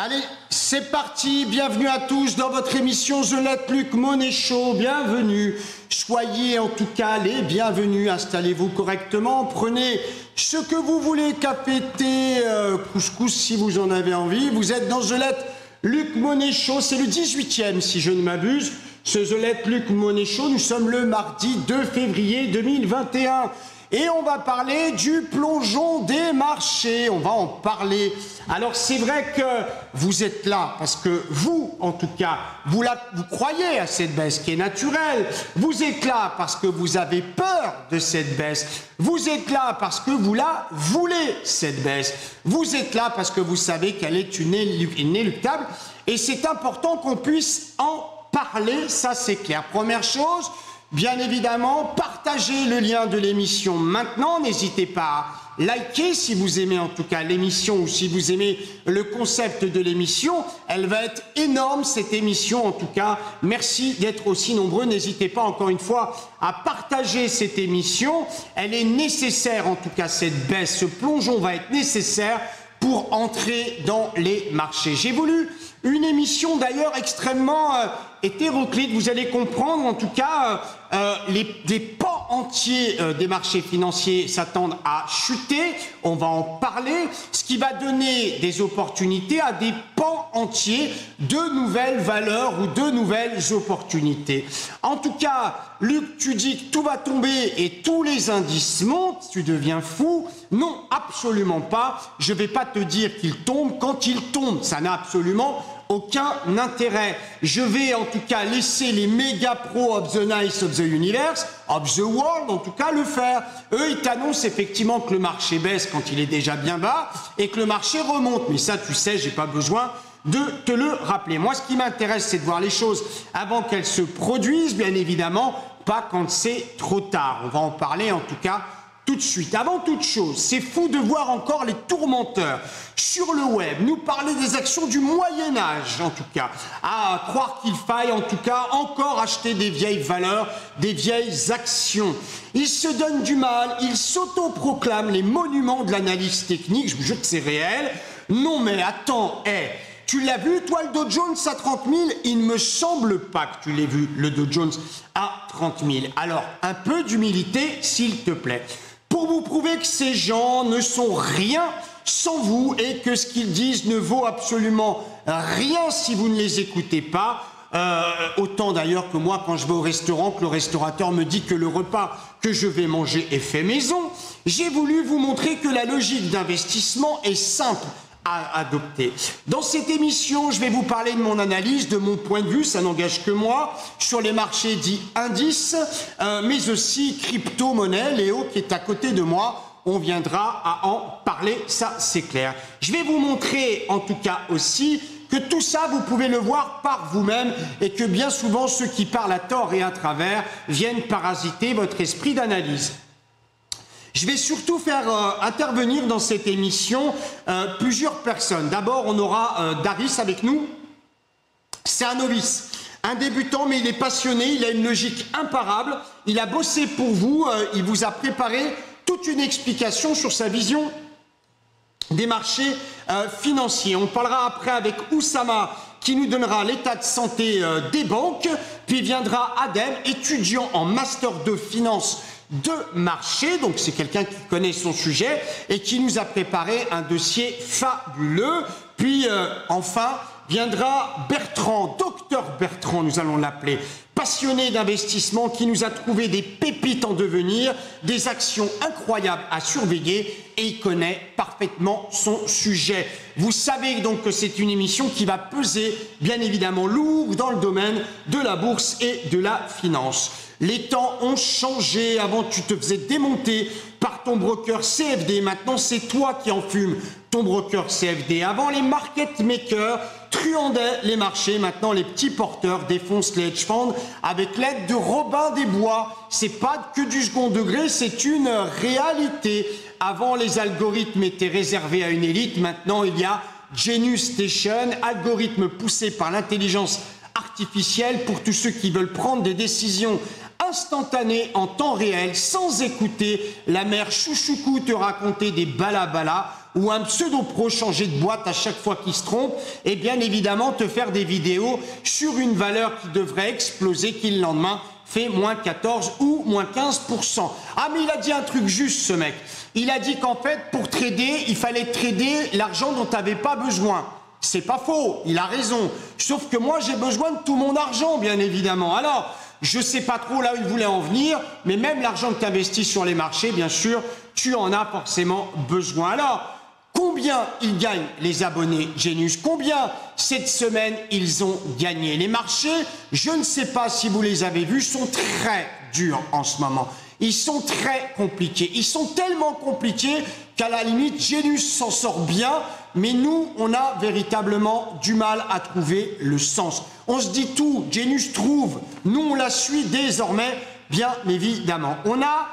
Allez, c'est parti, bienvenue à tous dans votre émission The Let Luc Money Show, bienvenue. Soyez en tout cas les bienvenus, installez-vous correctement, prenez ce que vous voulez, café, thé, couscous si vous en avez envie. Vous êtes dans The Let Luc Money Show, c'est le 18e si je ne m'abuse. Ce The Let Luc Money Show, nous sommes le mardi 2 février 2021. Et on va parler du plongeon des marchés, on va en parler. Alors c'est vrai que vous êtes là parce que vous, en tout cas, vous croyez à cette baisse qui est naturelle. Vous êtes là parce que vous avez peur de cette baisse. Vous êtes là parce que vous la voulez, cette baisse. Vous êtes là parce que vous savez qu'elle est inéluctable. Et c'est important qu'on puisse en parler, ça c'est clair. Première chose, bien évidemment, partagez le lien de l'émission maintenant. N'hésitez pas à liker si vous aimez en tout cas l'émission ou si vous aimez le concept de l'émission. Elle va être énorme cette émission en tout cas. Merci d'être aussi nombreux. N'hésitez pas encore une fois à partager cette émission. Elle est nécessaire en tout cas cette baisse. Ce plongeon va être nécessaire pour entrer dans les marchés. J'ai voulu une émission d'ailleurs extrêmement hétéroclite, vous allez comprendre en tout cas des pans entiers des marchés financiers s'attendent à chuter, on va en parler, ce qui va donner des opportunités à des pans entiers de nouvelles valeurs ou de nouvelles opportunités. En tout cas, Luc, tu dis que tout va tomber et tous les indices montent, tu deviens fou. Non, absolument pas. Je ne vais pas te dire qu'il tombe quand il tombe, ça n'a absolument aucun intérêt. Je vais en tout cas laisser les méga pros of the nice of the universe, of the world en tout cas le faire. Eux, ils t'annoncent effectivement que le marché baisse quand il est déjà bien bas et que le marché remonte. Mais ça, tu sais, j'ai pas besoin de te le rappeler. Moi, ce qui m'intéresse, c'est de voir les choses avant qu'elles se produisent, bien évidemment, pas quand c'est trop tard. On va en parler en tout cas tout de suite. Avant toute chose, c'est fou de voir encore les tourmenteurs sur le web nous parler des actions du Moyen-Âge, en tout cas. À croire qu'il faille, en tout cas, encore acheter des vieilles valeurs, des vieilles actions. Ils se donnent du mal, ils s'autoproclament les monuments de l'analyse technique. Je vous jure que c'est réel. Non mais attends, tu l'as vu, toi, le Dow Jones à 30 000? Il ne me semble pas que tu l'aies vu, le Dow Jones à 30 000. Alors, un peu d'humilité, s'il te plaît. Pour vous prouver que ces gens ne sont rien sans vous et que ce qu'ils disent ne vaut absolument rien si vous ne les écoutez pas. Autant d'ailleurs que moi, quand je vais au restaurant, que le restaurateur me dit que le repas que je vais manger est fait maison, j'ai voulu vous montrer que la logique d'investissement est simple à adopter. Dans cette émission, je vais vous parler de mon analyse, de mon point de vue, ça n'engage que moi, sur les marchés dits indices, mais aussi crypto-monnaie. Léo qui est à côté de moi, on viendra à en parler, ça c'est clair. Je vais vous montrer en tout cas aussi que tout ça, vous pouvez le voir par vous-même et que bien souvent, ceux qui parlent à tort et à travers viennent parasiter votre esprit d'analyse. Je vais surtout faire intervenir dans cette émission plusieurs personnes. D'abord, on aura Daris avec nous. C'est un novice, un débutant, mais il est passionné, il a une logique imparable. Il a bossé pour vous, il vous a préparé toute une explication sur sa vision des marchés financiers. On parlera après avec Oussama qui nous donnera l'état de santé des banques. Puis viendra Adem, étudiant en master de finance de marché, donc c'est quelqu'un qui connaît son sujet et qui nous a préparé un dossier fabuleux. Puis enfin viendra Bertrand, docteur Bertrand, nous allons l'appeler, passionné d'investissement qui nous a trouvé des pépites en devenir, des actions incroyables à surveiller et il connaît parfaitement son sujet. Vous savez donc que c'est une émission qui va peser bien évidemment lourd dans le domaine de la bourse et de la finance. Les temps ont changé. Avant, tu te faisais démonter par ton broker CFD. Maintenant, c'est toi qui en fumes ton broker CFD. Avant, les market makers truandaient les marchés. Maintenant, les petits porteurs défoncent les hedge funds avec l'aide de Robin des Bois. C'est pas que du second degré, c'est une réalité. Avant, les algorithmes étaient réservés à une élite. Maintenant, il y a Genius Station, algorithme poussé par l'intelligence artificielle pour tous ceux qui veulent prendre des décisions instantané en temps réel, sans écouter la mère chouchoucou te raconter des balabala ou un pseudo-pro changer de boîte à chaque fois qu'il se trompe, et bien évidemment te faire des vidéos sur une valeur qui devrait exploser, qui le lendemain fait moins 14 ou moins 15%. Ah mais il a dit un truc juste ce mec. Il a dit qu'en fait pour trader, il fallait trader l'argent dont tu n'avais pas besoin. C'est pas faux, il a raison. Sauf que moi j'ai besoin de tout mon argent bien évidemment. Alors, je sais pas trop là où il voulait en venir, mais même l'argent que tu investis sur les marchés, bien sûr, tu en as forcément besoin. Alors, combien ils gagnent les abonnés Genius? Combien cette semaine ils ont gagné? Les marchés, je ne sais pas si vous les avez vus, sont très durs en ce moment. Ils sont très compliqués. Ils sont tellement compliqués qu'à la limite, Genius s'en sort bien, mais nous, on a véritablement du mal à trouver le sens. On se dit tout, Genius trouve, nous on la suit désormais, bien évidemment. On a,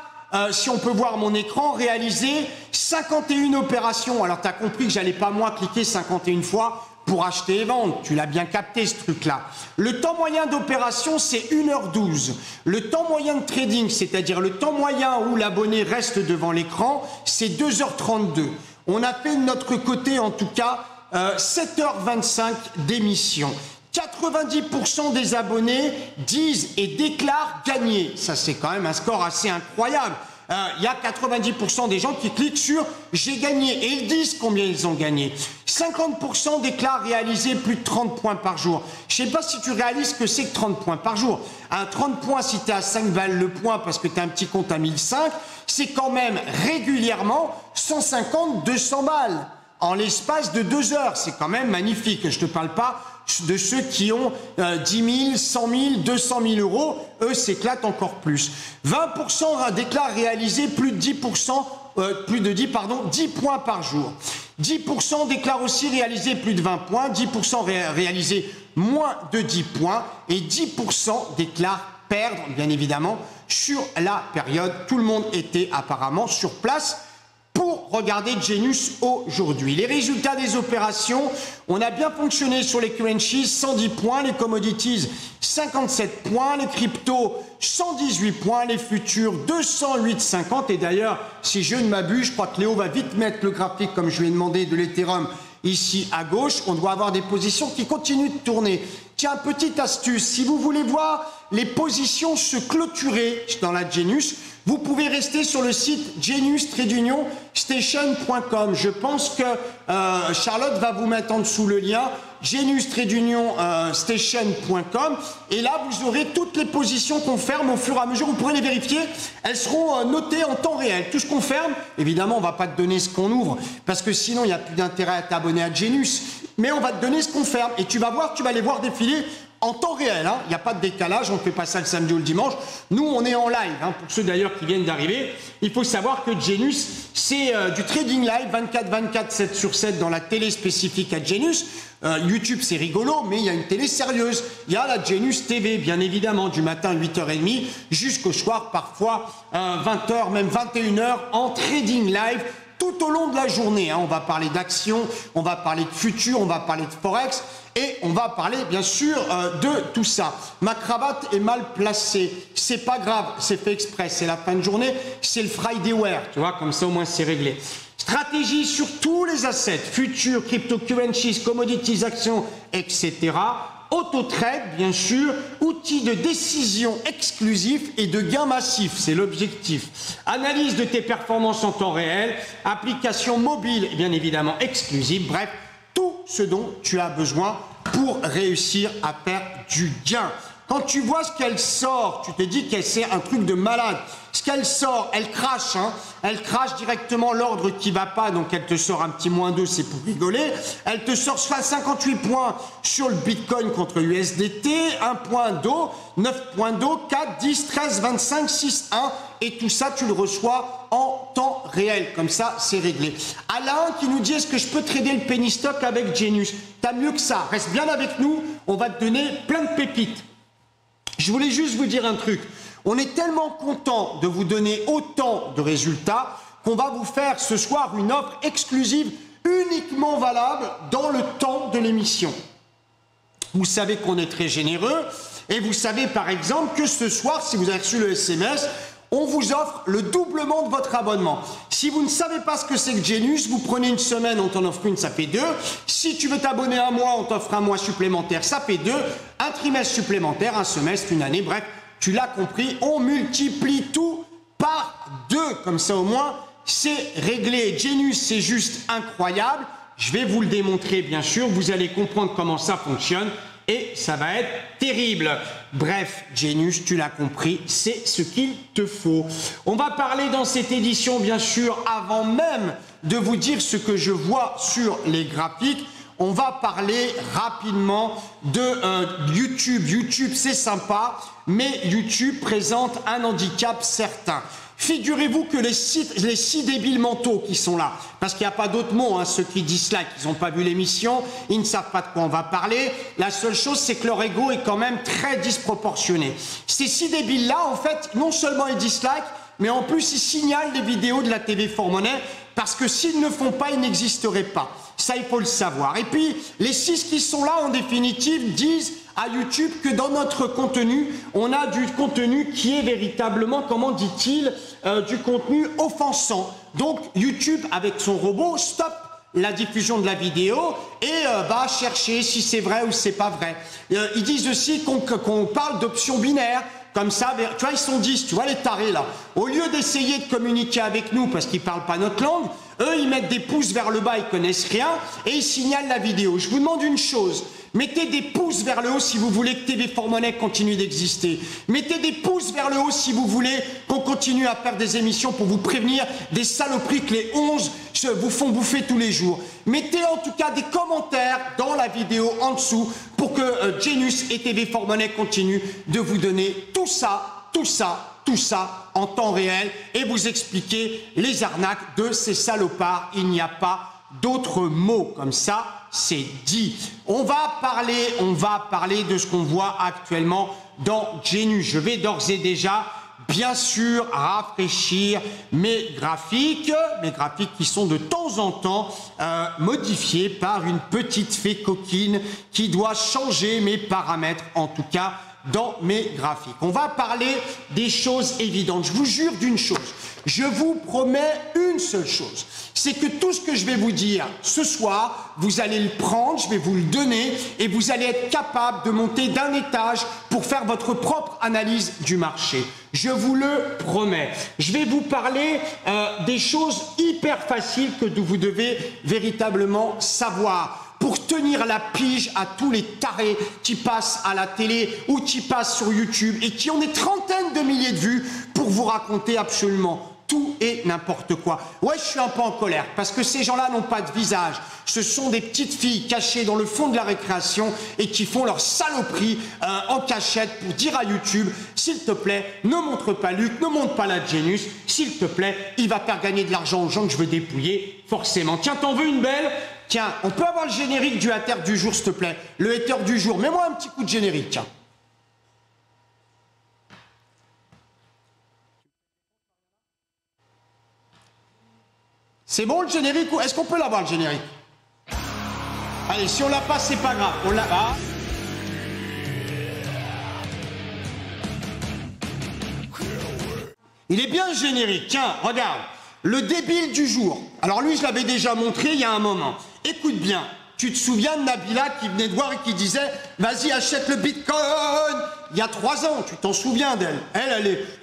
si on peut voir mon écran, réalisé 51 opérations. Alors tu as compris que j'allais pas moi cliquer 51 fois pour acheter et vendre. Tu l'as bien capté ce truc-là. Le temps moyen d'opération, c'est 1h12. Le temps moyen de trading, c'est-à-dire le temps moyen où l'abonné reste devant l'écran, c'est 2h32. On a fait de notre côté, en tout cas, 7h25 d'émission. 90% des abonnés disent et déclarent gagner. Ça, c'est quand même un score assez incroyable. Il y a 90% des gens qui cliquent sur « j'ai gagné » et ils disent combien ils ont gagné. 50% déclarent réaliser plus de 30 points par jour. Je ne sais pas si tu réalises que c'est que 30 points par jour. 30 points si tu es à 5 balles le point parce que tu as un petit compte à 1005, c'est quand même régulièrement 150, 200 balles en l'espace de 2 heures. C'est quand même magnifique. Je ne te parle pas de ceux qui ont 10 000, 100 000, 200 000 euros, eux s'éclatent encore plus. 20% déclarent réaliser plus de 10 points par jour. 10% déclarent aussi réaliser plus de 20 points, 10% réaliser moins de 10 points et 10% déclarent perdre, bien évidemment, sur la période. Tout le monde était apparemment sur place pour regarder Genius aujourd'hui. Les résultats des opérations, on a bien fonctionné sur les currencies, 110 points, les commodities, 57 points, les cryptos, 118 points, les futurs, 208,50. Et d'ailleurs, si je ne m'abuse, je crois que Léo va vite mettre le graphique, comme je lui ai demandé, de l'Ethereum ici à gauche. On doit avoir des positions qui continuent de tourner. Tiens, petite astuce, si vous voulez voir les positions se clôturer dans la Genius, vous pouvez rester sur le site genius-station.com. Je pense que Charlotte va vous mettre en dessous le lien genius-station.com et là vous aurez toutes les positions qu'on ferme au fur et à mesure. Vous pourrez les vérifier, elles seront notées en temps réel. Tout ce qu'on ferme, évidemment on ne va pas te donner ce qu'on ouvre parce que sinon il n'y a plus d'intérêt à t'abonner à Genius, mais on va te donner ce qu'on ferme et tu vas voir, tu vas les voir défiler en temps réel, hein. Il n'y a pas de décalage, on ne fait pas ça le samedi ou le dimanche. Nous, on est en live. Hein. Pour ceux d'ailleurs qui viennent d'arriver, il faut savoir que Genius, c'est du trading live, 24/24, 7 sur 7 dans la télé spécifique à Genius. YouTube, c'est rigolo, mais il y a une télé sérieuse. Il y a la Genius TV, bien évidemment, du matin 8h30 jusqu'au soir, parfois 20h, même 21h, en trading live. Tout au long de la journée, hein, on va parler d'actions, on va parler de futurs, on va parler de forex et on va parler bien sûr de tout ça. Ma cravate est mal placée, c'est pas grave, c'est fait exprès, c'est la fin de journée, c'est le Friday wear, tu vois, comme ça au moins c'est réglé. Stratégie sur tous les assets, futurs, cryptocurrencies, commodities, actions, etc. Auto-trade, bien sûr, outil de décision exclusif et de gain massif, c'est l'objectif. Analyse de tes performances en temps réel, application mobile, bien évidemment exclusive, bref, tout ce dont tu as besoin pour réussir à faire du gain. Quand tu vois ce qu'elle sort, tu te dis qu'elle c'est un truc de malade. Ce qu'elle sort, elle crache, hein. Elle crache directement l'ordre qui va pas, donc elle te sort un petit -2, c'est pour rigoler. Elle te sort 58 points sur le Bitcoin contre USDT, 1 point d'eau, 9 points d'eau, 4, 10, 13, 25, 6, 1. Et tout ça, tu le reçois en temps réel. Comme ça, c'est réglé. Alain qui nous dit, est-ce que je peux trader le penny stock avec Genius? T'as mieux que ça. Reste bien avec nous. On va te donner plein de pépites. Je voulais juste vous dire un truc. On est tellement content de vous donner autant de résultats qu'on va vous faire ce soir une offre exclusive uniquement valable dans le temps de l'émission. Vous savez qu'on est très généreux et vous savez par exemple que ce soir, si vous avez reçu le SMS, on vous offre le doublement de votre abonnement. Si vous ne savez pas ce que c'est que Genius, vous prenez une semaine, on t'en offre une, ça fait 2. Si tu veux t'abonner un mois, on t'offre un mois supplémentaire, ça fait 2. Un trimestre supplémentaire, un semestre, une année, bref, tu l'as compris, on multiplie tout par 2. Comme ça au moins, c'est réglé. Genius, c'est juste incroyable. Je vais vous le démontrer, bien sûr. Vous allez comprendre comment ça fonctionne. Et ça va être terrible. Bref, Genius, tu l'as compris, c'est ce qu'il te faut. On va parler dans cette édition, bien sûr, avant même de vous dire ce que je vois sur les graphiques, on va parler rapidement de YouTube. YouTube, c'est sympa, mais YouTube présente un handicap certain. Figurez-vous que les six débiles mentaux qui sont là, parce qu'il n'y a pas d'autre mot, hein, ceux qui dislike, ils n'ont pas vu l'émission, ils ne savent pas de quoi on va parler, la seule chose c'est que leur ego est quand même très disproportionné. Ces six débiles-là, en fait, non seulement ils dislike, mais en plus ils signalent les vidéos de la TV For Money, parce que s'ils ne font pas, ils n'existeraient pas. Ça, il faut le savoir. Et puis, les 6 qui sont là, en définitive, disent à YouTube que dans notre contenu, on a du contenu qui est véritablement, comment dit-il, du contenu offensant. Donc, YouTube, avec son robot, stoppe la diffusion de la vidéo et va chercher si c'est vrai ou c'est pas vrai. Ils disent aussi qu'on parle d'options binaires. Comme ça, tu vois, ils sont 10, tu vois les tarés là. Au lieu d'essayer de communiquer avec nous parce qu'ils ne parlent pas notre langue, eux, ils mettent des pouces vers le bas, ils connaissent rien et ils signalent la vidéo. Je vous demande une chose, mettez des pouces vers le haut si vous voulez que TV For Money continue d'exister. Mettez des pouces vers le haut si vous voulez qu'on continue à faire des émissions pour vous prévenir des saloperies que les 11 vous font bouffer tous les jours. Mettez en tout cas des commentaires dans la vidéo en dessous pour que Genius et TV For Money continuent de vous donner tout ça en temps réel et vous expliquer les arnaques de ces salopards. Il n'y a pas d'autres mots, comme ça, c'est dit. On va parler de ce qu'on voit actuellement dans Genius. Je vais d'ores et déjà, bien sûr, rafraîchir mes graphiques qui sont de temps en temps modifiés par une petite fée coquine qui doit changer mes paramètres, en tout cas, dans mes graphiques. On va parler des choses évidentes. Je vous jure d'une chose. Je vous promets une seule chose. C'est que tout ce que je vais vous dire ce soir, vous allez le prendre, je vais vous le donner et vous allez être capable de monter d'un étage pour faire votre propre analyse du marché. Je vous le promets. Je vais vous parler des choses hyper faciles que vous devez véritablement savoir pour tenir la pige à tous les tarés qui passent à la télé ou qui passent sur YouTube et qui ont des trentaines de milliers de vues pour vous raconter absolument tout et n'importe quoi. Ouais, je suis un peu en colère parce que ces gens-là n'ont pas de visage. Ce sont des petites filles cachées dans le fond de la récréation et qui font leur saloperie en cachette pour dire à YouTube, s'il te plaît, ne montre pas Luc, ne montre pas la Genius, s'il te plaît, il va faire gagner de l'argent aux gens que je veux dépouiller, forcément. Tiens, t'en veux une belle? Tiens, on peut avoir le générique du hater du jour, s'il te plaît. Le hater du jour, mets-moi un petit coup de générique, tiens. C'est bon le générique ou est-ce qu'on peut l'avoir le générique? Allez, si on l'a pas, c'est pas grave. On l'a. Ah. Il est bien le générique. Tiens, regarde. Le débile du jour. Alors lui, je l'avais déjà montré il y a un moment. Écoute bien. Tu te souviens de Nabila qui venait de voir et qui disait « Vas-y, achète le Bitcoin !» Il y a 3 ans, tu t'en souviens d'elle.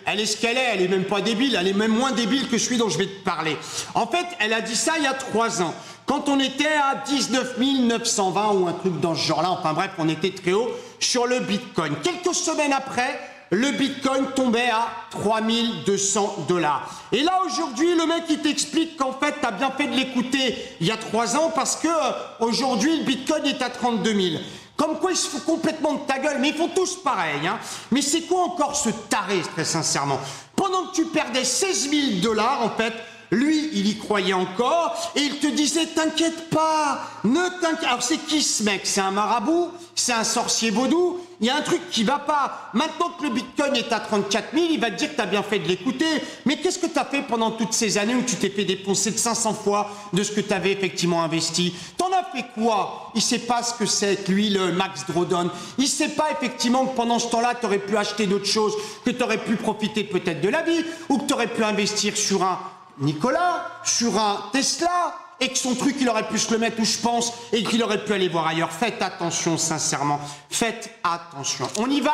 Elle est ce qu'elle est, elle est même pas débile, elle est même moins débile que celui dont je vais te parler. En fait, elle a dit ça il y a 3 ans, quand on était à 19 920 ou un truc dans ce genre-là, enfin bref, on était très haut sur le Bitcoin. Quelques semaines après, le Bitcoin tombait à 3200 $. Et là, aujourd'hui, le mec, il t'explique qu'en fait, tu as bien fait de l'écouter il y a 3 ans parce que aujourd'hui, le Bitcoin est à 32 000. Comme quoi, ils se foutent complètement de ta gueule. Mais ils font tous pareil. Hein. Mais c'est quoi encore ce taré, très sincèrement? Pendant que tu perdais 16 000 $, en fait, Lui, il y croyait encore et il te disait t'inquiète pas, ne t'inquiète. Alors c'est qui ce mec? C'est un marabout? C'est un sorcier vaudou? Il y a un truc qui va pas. Maintenant que le Bitcoin est à 34 000, il va te dire que tu as bien fait de l'écouter. Mais qu'est-ce que tu as fait pendant toutes ces années où tu t'es fait défoncer de 500 fois de ce que tu avais effectivement investi? T'en as fait quoi? Il sait pas ce que c'est que lui, le Max Drodon. Il sait pas effectivement que pendant ce temps-là, tu aurais pu acheter d'autres choses, que tu aurais pu profiter peut-être de la vie, ou que tu aurais pu investir sur un Nicolas, sur un Tesla, et que son truc, il aurait pu se le mettre où je pense, et qu'il aurait pu aller voir ailleurs. Faites attention, sincèrement. Faites attention. On y va?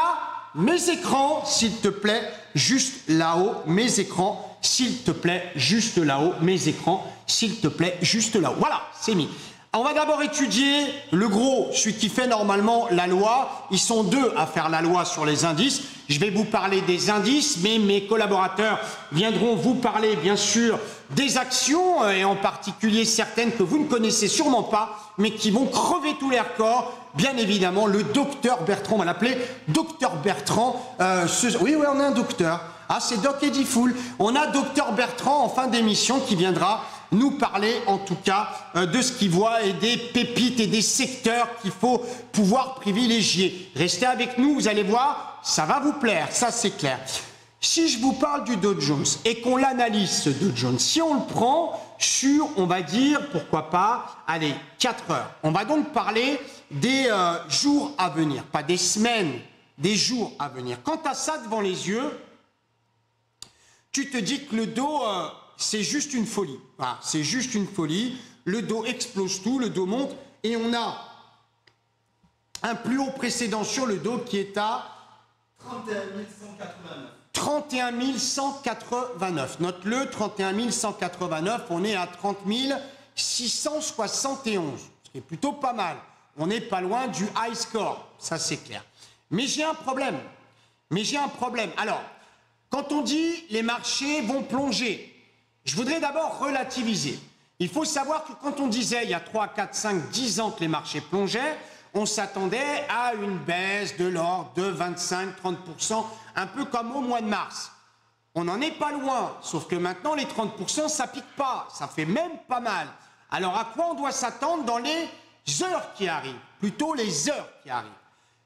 Mes écrans, s'il te plaît, juste là-haut. Mes écrans, s'il te plaît, juste là-haut. Mes écrans, s'il te plaît, juste là-haut. Voilà, c'est mis. On va d'abord étudier le gros, celui qui fait normalement la loi. Ils sont deux à faire la loi sur les indices. Je vais vous parler des indices, mais mes collaborateurs viendront vous parler, bien sûr, des actions, et en particulier certaines que vous ne connaissez sûrement pas, mais qui vont crever tous les records. Bien évidemment, le docteur Bertrand, on va l'appeler docteur Bertrand. Oui, on a un docteur. Ah, c'est Doc Eddie Fool. On a docteur Bertrand en fin d'émission qui viendra nous parler en tout cas de ce qu'il voit et des pépites et des secteurs qu'il faut pouvoir privilégier. Restez avec nous, vous allez voir, ça va vous plaire, ça c'est clair. Si je vous parle du Dow Jones et qu'on l'analyse ce Dow Jones, si on le prend sur, on va dire, pourquoi pas, allez, 4 heures. On va donc parler des jours à venir, pas des semaines, des jours à venir. Quand tu as ça devant les yeux, tu te dis que le Dow... c'est juste une folie. Voilà, c'est juste une folie. Le Dow explose tout, le Dow monte et on a un plus haut précédent sur le Dow qui est à 31 189. Note-le, 31 189. On est à 30 671, ce qui est plutôt pas mal. On n'est pas loin du high score, ça c'est clair. Mais j'ai un problème. Alors, quand on dit les marchés vont plonger, je voudrais d'abord relativiser. Il faut savoir que quand on disait il y a 3, 4, 5, 10 ans que les marchés plongeaient, on s'attendait à une baisse de l'ordre de 25-30%, un peu comme au mois de mars. On n'en est pas loin, sauf que maintenant les 30%, ça pique pas, ça fait même pas mal. Alors à quoi on doit s'attendre dans les heures qui arrivent? Plutôt les heures qui arrivent.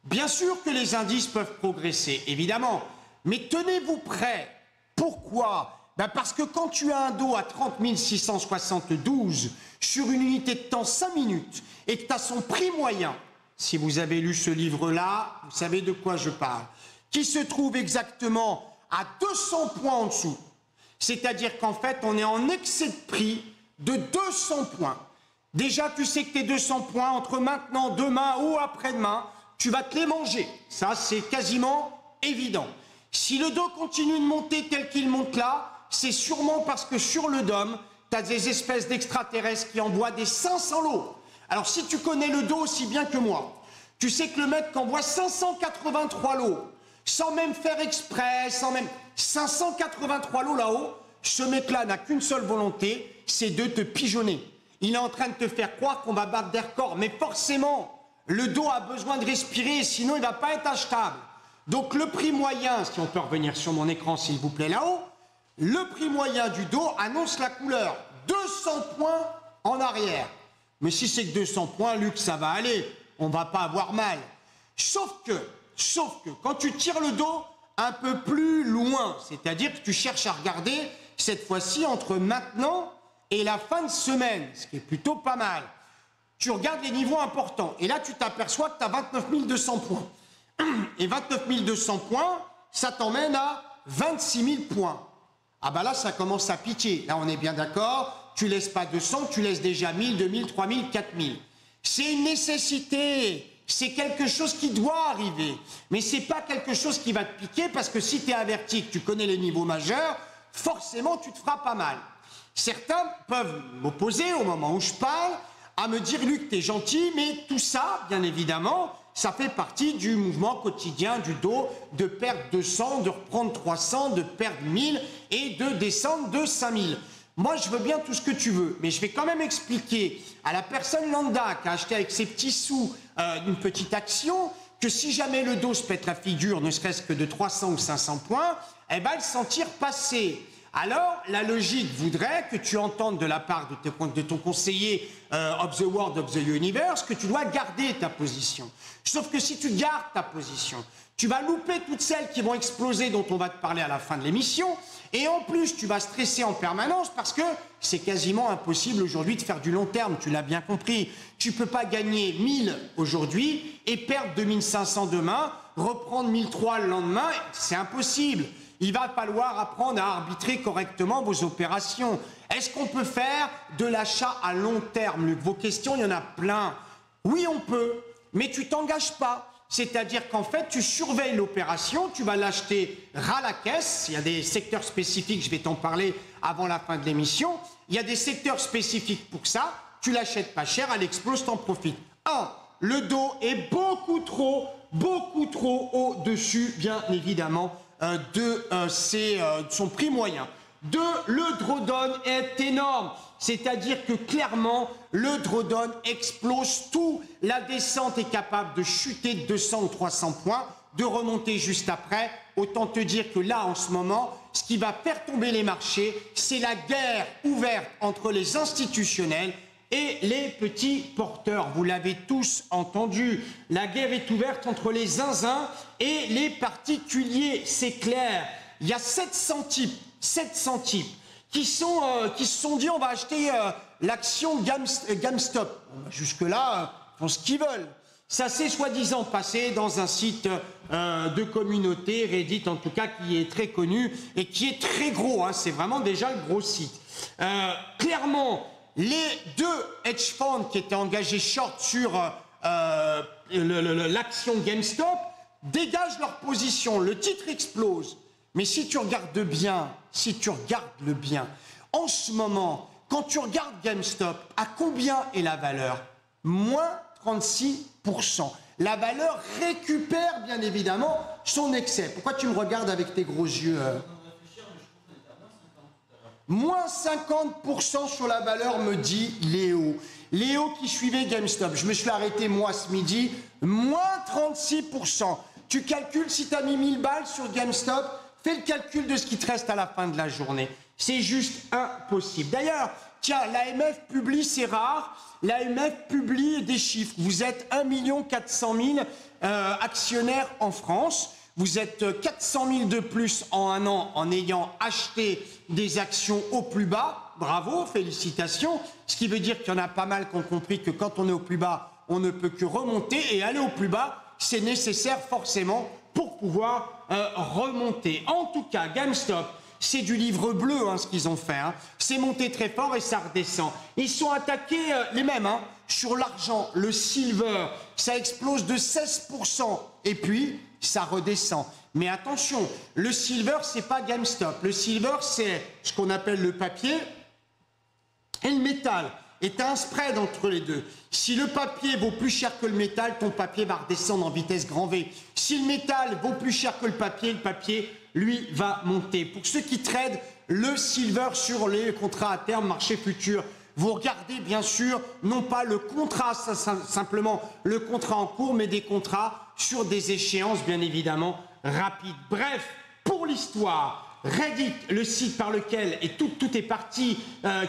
Bien sûr que les indices peuvent progresser, évidemment, mais tenez-vous prêts. Pourquoi? Parce que quand tu as un Dow à 30 672 sur une unité de temps 5 minutes et que tu as son prix moyen, si vous avez lu ce livre-là, vous savez de quoi je parle, qui se trouve exactement à 200 points en dessous. C'est-à-dire qu'en fait, on est en excès de prix de 200 points. Déjà, tu sais que tes 200 points, entre maintenant, demain ou après-demain, tu vas te les manger. Ça, c'est quasiment évident. Si le Dow continue de monter tel qu'il monte là, c'est sûrement parce que sur le DOM, tu as des espèces d'extraterrestres qui envoient des 500 lots. Alors si tu connais le Dow aussi bien que moi, tu sais que le mec qui envoie 583 lots, sans même faire exprès, sans même... 583 lots là-haut, ce mec-là n'a qu'une seule volonté, c'est de te pigeonner. Il est en train de te faire croire qu'on va battre des records, mais forcément, le Dow a besoin de respirer, sinon il ne va pas être achetable. Donc le prix moyen, si on peut revenir sur mon écran s'il vous plaît là-haut, le prix moyen du Dow annonce la couleur. 200 points en arrière. Mais si c'est que 200 points, Luc, ça va aller. On ne va pas avoir mal. Sauf que, quand tu tires le Dow un peu plus loin, c'est-à-dire que tu cherches à regarder, cette fois-ci, entre maintenant et la fin de semaine, ce qui est plutôt pas mal, tu regardes les niveaux importants. Et là, tu t'aperçois que tu as 29 200 points. Et 29 200 points, ça t'emmène à 26 000 points. Ah bah là, ça commence à piquer. Là, on est bien d'accord. Tu laisses pas 200, tu laisses déjà 1000, 2000, 3000, 4000. C'est une nécessité. C'est quelque chose qui doit arriver. Mais c'est pas quelque chose qui va te piquer parce que si tu es averti, que tu connais les niveaux majeurs, forcément, tu te feras pas mal. Certains peuvent m'opposer au moment où je parle à me dire, Luc, t'es gentil, mais tout ça, bien évidemment, ça fait partie du mouvement quotidien du Dow de perdre 200, de reprendre 300, de perdre 1000 et de descendre de 5000. Moi, je veux bien tout ce que tu veux, mais je vais quand même expliquer à la personne lambda qui a acheté avec ses petits sous une petite action que si jamais le Dow se pète la figure, ne serait-ce que de 300 ou 500 points, elle va le sentir passer. Alors, la logique voudrait que tu entendes de la part de ton conseiller of the World of the Universe que tu dois garder ta position. Sauf que si tu gardes ta position, tu vas louper toutes celles qui vont exploser dont on va te parler à la fin de l'émission. Et en plus, tu vas stresser en permanence parce que c'est quasiment impossible aujourd'hui de faire du long terme. Tu l'as bien compris. Tu ne peux pas gagner 1000 aujourd'hui et perdre 2500 demain, reprendre 1003 le lendemain. C'est impossible. Il va falloir apprendre à arbitrer correctement vos opérations. Est-ce qu'on peut faire de l'achat à long terme, Luc? Vos questions, il y en a plein. Oui, on peut, mais tu t'engages pas. C'est-à-dire qu'en fait, tu surveilles l'opération, tu vas l'acheter ras la caisse. Il y a des secteurs spécifiques, je vais t'en parler avant la fin de l'émission. Il y a des secteurs spécifiques pour ça. Tu l'achètes pas cher, elle explose, t'en profites. 1. Le dos est beaucoup trop au-dessus, bien évidemment, de son prix moyen. 2. Le drawdown est énorme. C'est-à-dire que clairement, le drawdown explose tout. La descente est capable de chuter de 200 ou 300 points, de remonter juste après. Autant te dire que là, en ce moment, ce qui va faire tomber les marchés, c'est la guerre ouverte entre les institutionnels et les petits porteurs. Vous l'avez tous entendu. La guerre est ouverte entre les zinzins et les particuliers. C'est clair. Il y a 700 types qui se sont dit on va acheter l'action GameStop. Jusque-là, font ce qu'ils veulent. Ça s'est soi-disant passé dans un site de communauté, Reddit en tout cas, qui est très connu et qui est très gros. Hein, c'est vraiment déjà le gros site. Clairement, les deux hedge funds qui étaient engagés short sur l'action GameStop dégagent leur position. Le titre explose. Mais si tu regardes bien, en ce moment, quand tu regardes GameStop, à combien est la valeur? Moins 36%. La valeur récupère bien évidemment son excès. Pourquoi tu me regardes avec tes gros yeux Moins 50% sur la valeur, me dit Léo. Léo qui suivait GameStop. Je me suis arrêté moi ce midi. Moins 36%. Tu calcules si tu as mis 1000 balles sur GameStop. Fais le calcul de ce qui te reste à la fin de la journée. C'est juste impossible. D'ailleurs, tiens, l'AMF publie, c'est rare, l'AMF publie des chiffres. Vous êtes 1 400 000 actionnaires en France. Vous êtes 400 000 de plus en un an en ayant acheté des actions au plus bas. Bravo, félicitations. Ce qui veut dire qu'il y en a pas mal qui ont compris que quand on est au plus bas, on ne peut que remonter. Et aller au plus bas, c'est nécessaire forcément pour pouvoir remonter. En tout cas, GameStop, c'est du livre bleu ce qu'ils ont fait. Hein. C'est monté très fort et ça redescend. Ils sont attaqués les mêmes sur l'argent, le silver. Ça explose de 16% et puis ça redescend. Mais attention, le silver, c'est pas GameStop. Le silver, c'est ce qu'on appelle le papier et le métal. Et tu as un spread entre les deux. Si le papier vaut plus cher que le métal, ton papier va redescendre en vitesse grand V. Si le métal vaut plus cher que le papier, lui, va monter. Pour ceux qui tradent le silver sur les contrats à terme, marché futur, vous regardez bien sûr, non pas le contrat, simplement le contrat en cours, mais des contrats sur des échéances, bien évidemment, rapides. Bref, pour l'histoire, Reddit, le site par lequel tout est parti,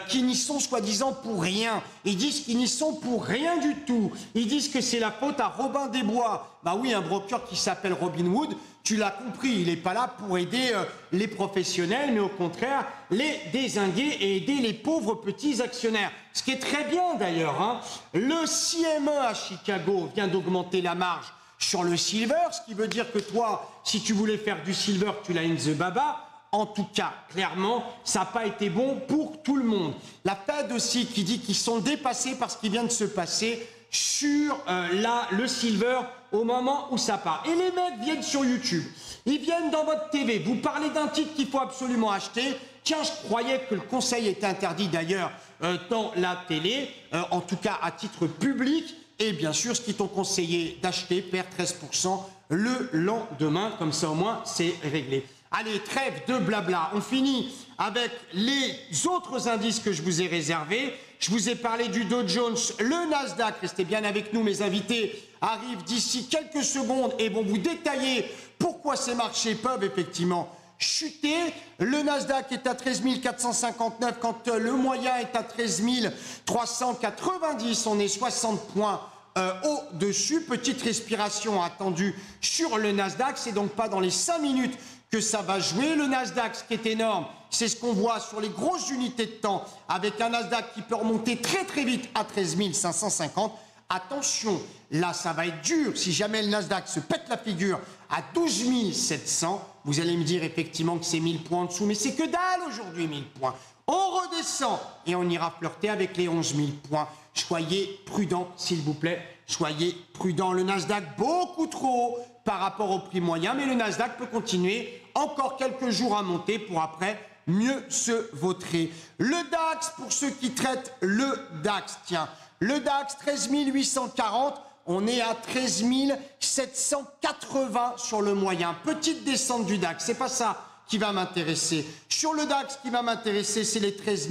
qui n'y sont soi-disant pour rien. Ils disent qu'ils n'y sont pour rien du tout. Ils disent que c'est la faute à Robin des Bois. Bah oui, un broker qui s'appelle Robinhood, tu l'as compris, il n'est pas là pour aider les professionnels, mais au contraire, les dézinguer et aider les pauvres petits actionnaires. Ce qui est très bien d'ailleurs. Hein. Le CME à Chicago vient d'augmenter la marge sur le silver, ce qui veut dire que toi, si tu voulais faire du silver, tu l'as in the baba. En tout cas, clairement, ça n'a pas été bon pour tout le monde. La Fed aussi qui dit qu'ils sont dépassés par ce qui vient de se passer sur le silver au moment où ça part. Et les mecs viennent sur YouTube, ils viennent dans votre TV, vous parlez d'un titre qu'il faut absolument acheter. Tiens, je croyais que le conseil était interdit d'ailleurs dans la télé, en tout cas à titre public. Et bien sûr, ce qu'ils t'ont conseillé d'acheter perd 13% le lendemain. Comme ça, au moins, c'est réglé. Allez, trêve de blabla. On finit avec les autres indices que je vous ai réservés. Je vous ai parlé du Dow Jones, le Nasdaq. Restez bien avec nous, mes invités arrivent d'ici quelques secondes et vont vous détailler pourquoi ces marchés peuvent effectivement chuté. Le Nasdaq est à 13 459 quand le moyen est à 13 390. On est 60 points au-dessus. Petite respiration attendue sur le Nasdaq. C'est donc pas dans les 5 minutes que ça va jouer. Le Nasdaq, ce qui est énorme, c'est ce qu'on voit sur les grosses unités de temps avec un Nasdaq qui peut remonter très vite à 13 550. Attention, là, ça va être dur. Si jamais le Nasdaq se pète la figure à 12 700, vous allez me dire effectivement que c'est 1000 points en dessous, mais c'est que dalle aujourd'hui, 1000 points. On redescend et on ira flirter avec les 11 000 points. Soyez prudents, s'il vous plaît. Soyez prudents. Le Nasdaq, beaucoup trop haut par rapport au prix moyen, mais le Nasdaq peut continuer encore quelques jours à monter pour après mieux se vautrer. Le DAX, pour ceux qui traitent le DAX, tiens, le DAX 13 840, on est à 13 780 sur le moyen. Petite descente du DAX, c'est pas ça qui va m'intéresser. Sur le DAX, qui va m'intéresser, c'est les 13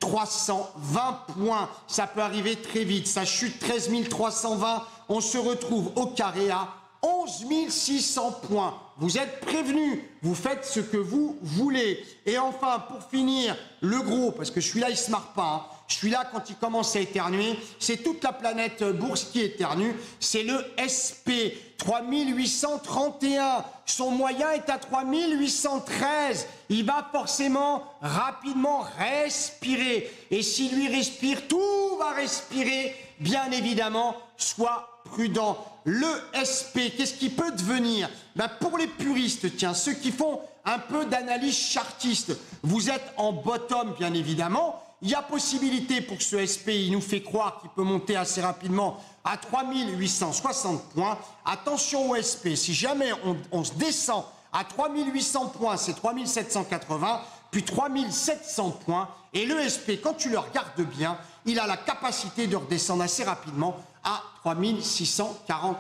320 points. Ça peut arriver très vite. Ça chute 13 320. On se retrouve au carré à 11 600 points. Vous êtes prévenus. Vous faites ce que vous voulez. Et enfin, pour finir, le gros, parce que celui-là, il se marre pas. Hein. Je suis là quand il commence à éternuer. C'est toute la planète bourse qui éternue. C'est le SP 3831. Son moyen est à 3813. Il va forcément rapidement respirer. Et si lui respire, tout va respirer. Bien évidemment, sois prudent. Le SP, qu'est-ce qui peut devenir? Ben pour les puristes, tiens, ceux qui font un peu d'analyse chartiste, vous êtes en bottom, bien évidemment. Il y a possibilité pour que ce SP, il nous fait croire qu'il peut monter assez rapidement à 3860 points. Attention au SP, si jamais on se descend à 3800 points, c'est 3780, puis 3700 points. Et le SP, quand tu le regardes bien, il a la capacité de redescendre assez rapidement à 3640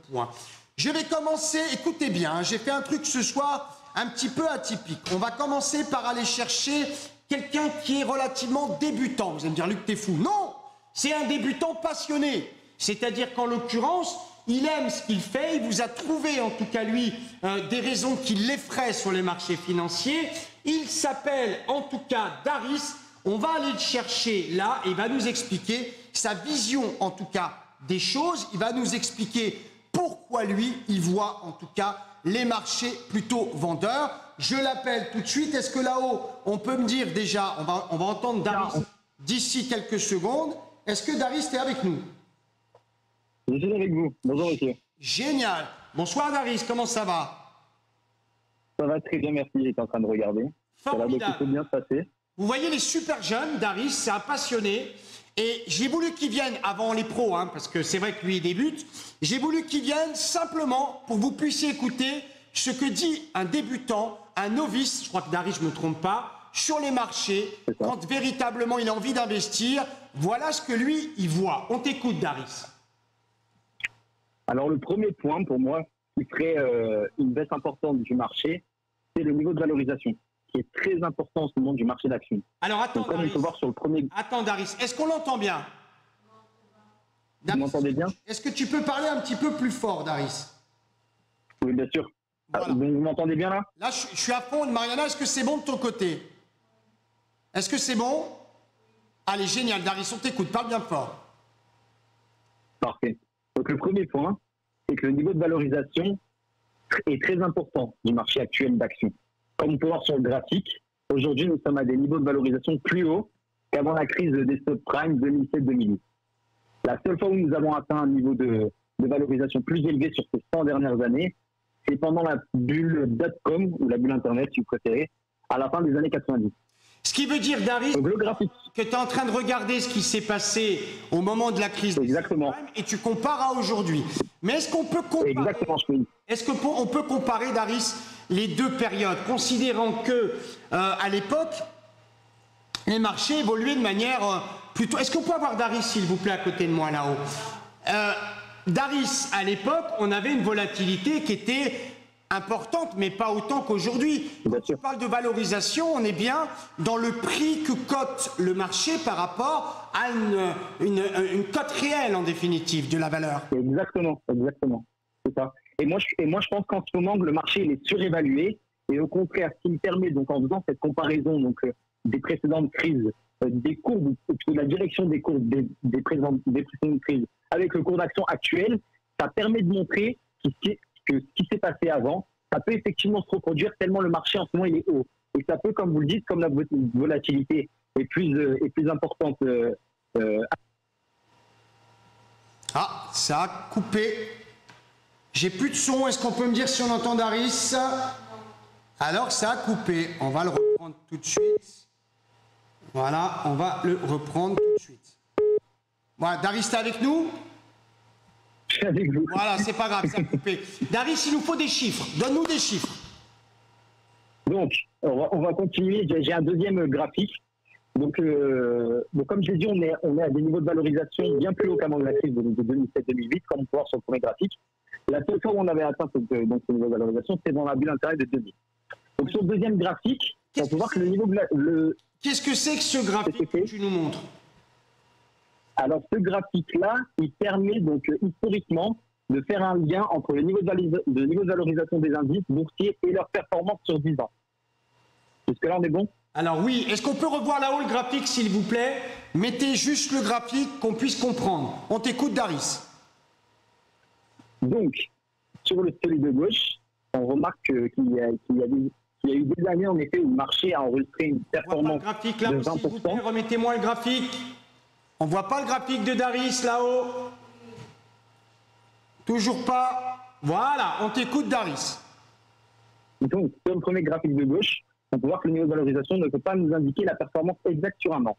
points. Je vais commencer, écoutez bien, hein, j'ai fait un truc ce soir un petit peu atypique. On va commencer par aller chercher quelqu'un qui est relativement débutant. Vous allez me dire, Luc, t'es fou. Non, c'est un débutant passionné. C'est-à-dire qu'en l'occurrence, il aime ce qu'il fait. Il vous a trouvé, en tout cas lui, des raisons qui l'effraient sur les marchés financiers. Il s'appelle, en tout cas, Daris. On va aller le chercher là et il va nous expliquer sa vision, en tout cas, des choses. Il va nous expliquer pourquoi lui, il voit, en tout cas, les marchés plutôt vendeurs. Je l'appelle tout de suite. Est-ce que là-haut, on peut me dire déjà, on va entendre Daris d'ici quelques secondes. Est-ce que Daris est avec nous? Je suis avec vous. Bonjour, monsieur. Génial. Bonsoir, Daris. Comment ça va? Ça va très bien, merci. J'étais en train de regarder. Formidable. Ça va beaucoup bien se passer. Vous voyez les super jeunes, Daris, c'est un passionné. Et j'ai voulu qu'il vienne avant les pros, hein, parce que c'est vrai que lui, il débute. J'ai voulu qu'il vienne simplement pour que vous puissiez écouter ce que dit un débutant, un novice, je crois que Daris, je ne me trompe pas, sur les marchés, quand véritablement il a envie d'investir. Voilà ce que lui, il voit. On t'écoute, Daris. Alors, le premier point, pour moi, qui ferait une baisse importante du marché, c'est le niveau de valorisation, qui est très important en ce moment du marché d'actions. Alors, attends, comme il faut voir sur le premier... Attends, Daris, est-ce qu'on l'entend bien? Vous m'entendez bien? Est-ce que tu peux parler un petit peu plus fort, Daris? Oui, bien sûr. Voilà. Donc, vous m'entendez bien là? Là, je suis à fond. Mariana, est-ce que c'est bon de ton côté? Est-ce que c'est bon? Allez, génial, Daris, on t'écoute. Parle bien fort. Parfait. Donc, le premier point, c'est que le niveau de valorisation est très important du marché actuel d'actions. Comme on peut voir sur le graphique, aujourd'hui, nous sommes à des niveaux de valorisation plus hauts qu'avant la crise des subprimes 2007-2008. La seule fois où nous avons atteint un niveau de valorisation plus élevé sur ces 100 dernières années, c'est pendant la bulle .com, ou la bulle Internet, si vous préférez, à la fin des années 90. Ce qui veut dire, Daris, que tu es en train de regarder ce qui s'est passé au moment de la crise Exactement. et tu compares à aujourd'hui. Mais est-ce qu'on peut comparer, Exactement, est-ce qu'on peut comparer, Daris, les deux périodes, considérant que à l'époque, les marchés évoluaient de manière plutôt... Est-ce qu'on peut avoir Daris, s'il vous plaît, à côté de moi, là-haut? Daris, à l'époque, on avait une volatilité qui était importante, mais pas autant qu'aujourd'hui. Quand tu parles de valorisation, on est bien dans le prix que cote le marché par rapport à une cote réelle, en définitive, de la valeur. Exactement, exactement. C'est ça. Et moi, je pense qu'en ce moment, le marché il est surévalué Et au contraire, ce qui me permet, donc en faisant cette comparaison des précédentes crises, des courbes, ou plutôt la direction des courbes des précédentes crises avec le cours d'action actuel, ça permet de montrer que ce qui s'est passé avant, ça peut effectivement se reproduire tellement le marché en ce moment il est haut. Et ça peut, comme vous le dites, comme la volatilité est plus importante. Ah, ça a coupé. J'ai plus de son. Est-ce qu'on peut me dire si on entend Daris? Alors, ça a coupé. On va le reprendre tout de suite. Voilà, on va le reprendre tout de suite. Voilà, Daris, t'es avec nous? Je suis avec vous. Voilà, c'est pas grave, ça a coupé. Daris, il nous faut des chiffres. Donne-nous des chiffres. Donc, on va continuer. J'ai un deuxième graphique. Donc, comme je l'ai dit, on est à des niveaux de valorisation bien plus hauts qu'avant de la crise de 2007-2008, comme on peut voir sur le premier graphique. La seule fois où on avait atteint ce niveau de valorisation, c'était dans la bulle intérieure de 2000. Donc, sur le deuxième graphique, on peut voir que le niveau de Qu'est-ce que c'est que ce graphique que tu nous montres? Alors, ce graphique-là, il permet donc historiquement de faire un lien entre le niveau de valorisation des indices boursiers et leur performance sur 10 ans. Jusque-là, on est bon? Alors oui, est-ce qu'on peut revoir là-haut le graphique, s'il vous plaît? Mettez juste le graphique, qu'on puisse comprendre. On t'écoute, Daris. Donc, sur celui de gauche, on remarque qu'il y a eu des années, en effet, où le marché a enregistré une performance le graphique, là, de s'il vous plaît, 20%. remettez-moi le graphique. On voit pas le graphique de Daris là-haut. Toujours pas. Voilà, on t'écoute, Daris. Donc, sur le premier graphique de gauche, on peut voir que le niveau de valorisation ne peut pas nous indiquer la performance exacte sur un an.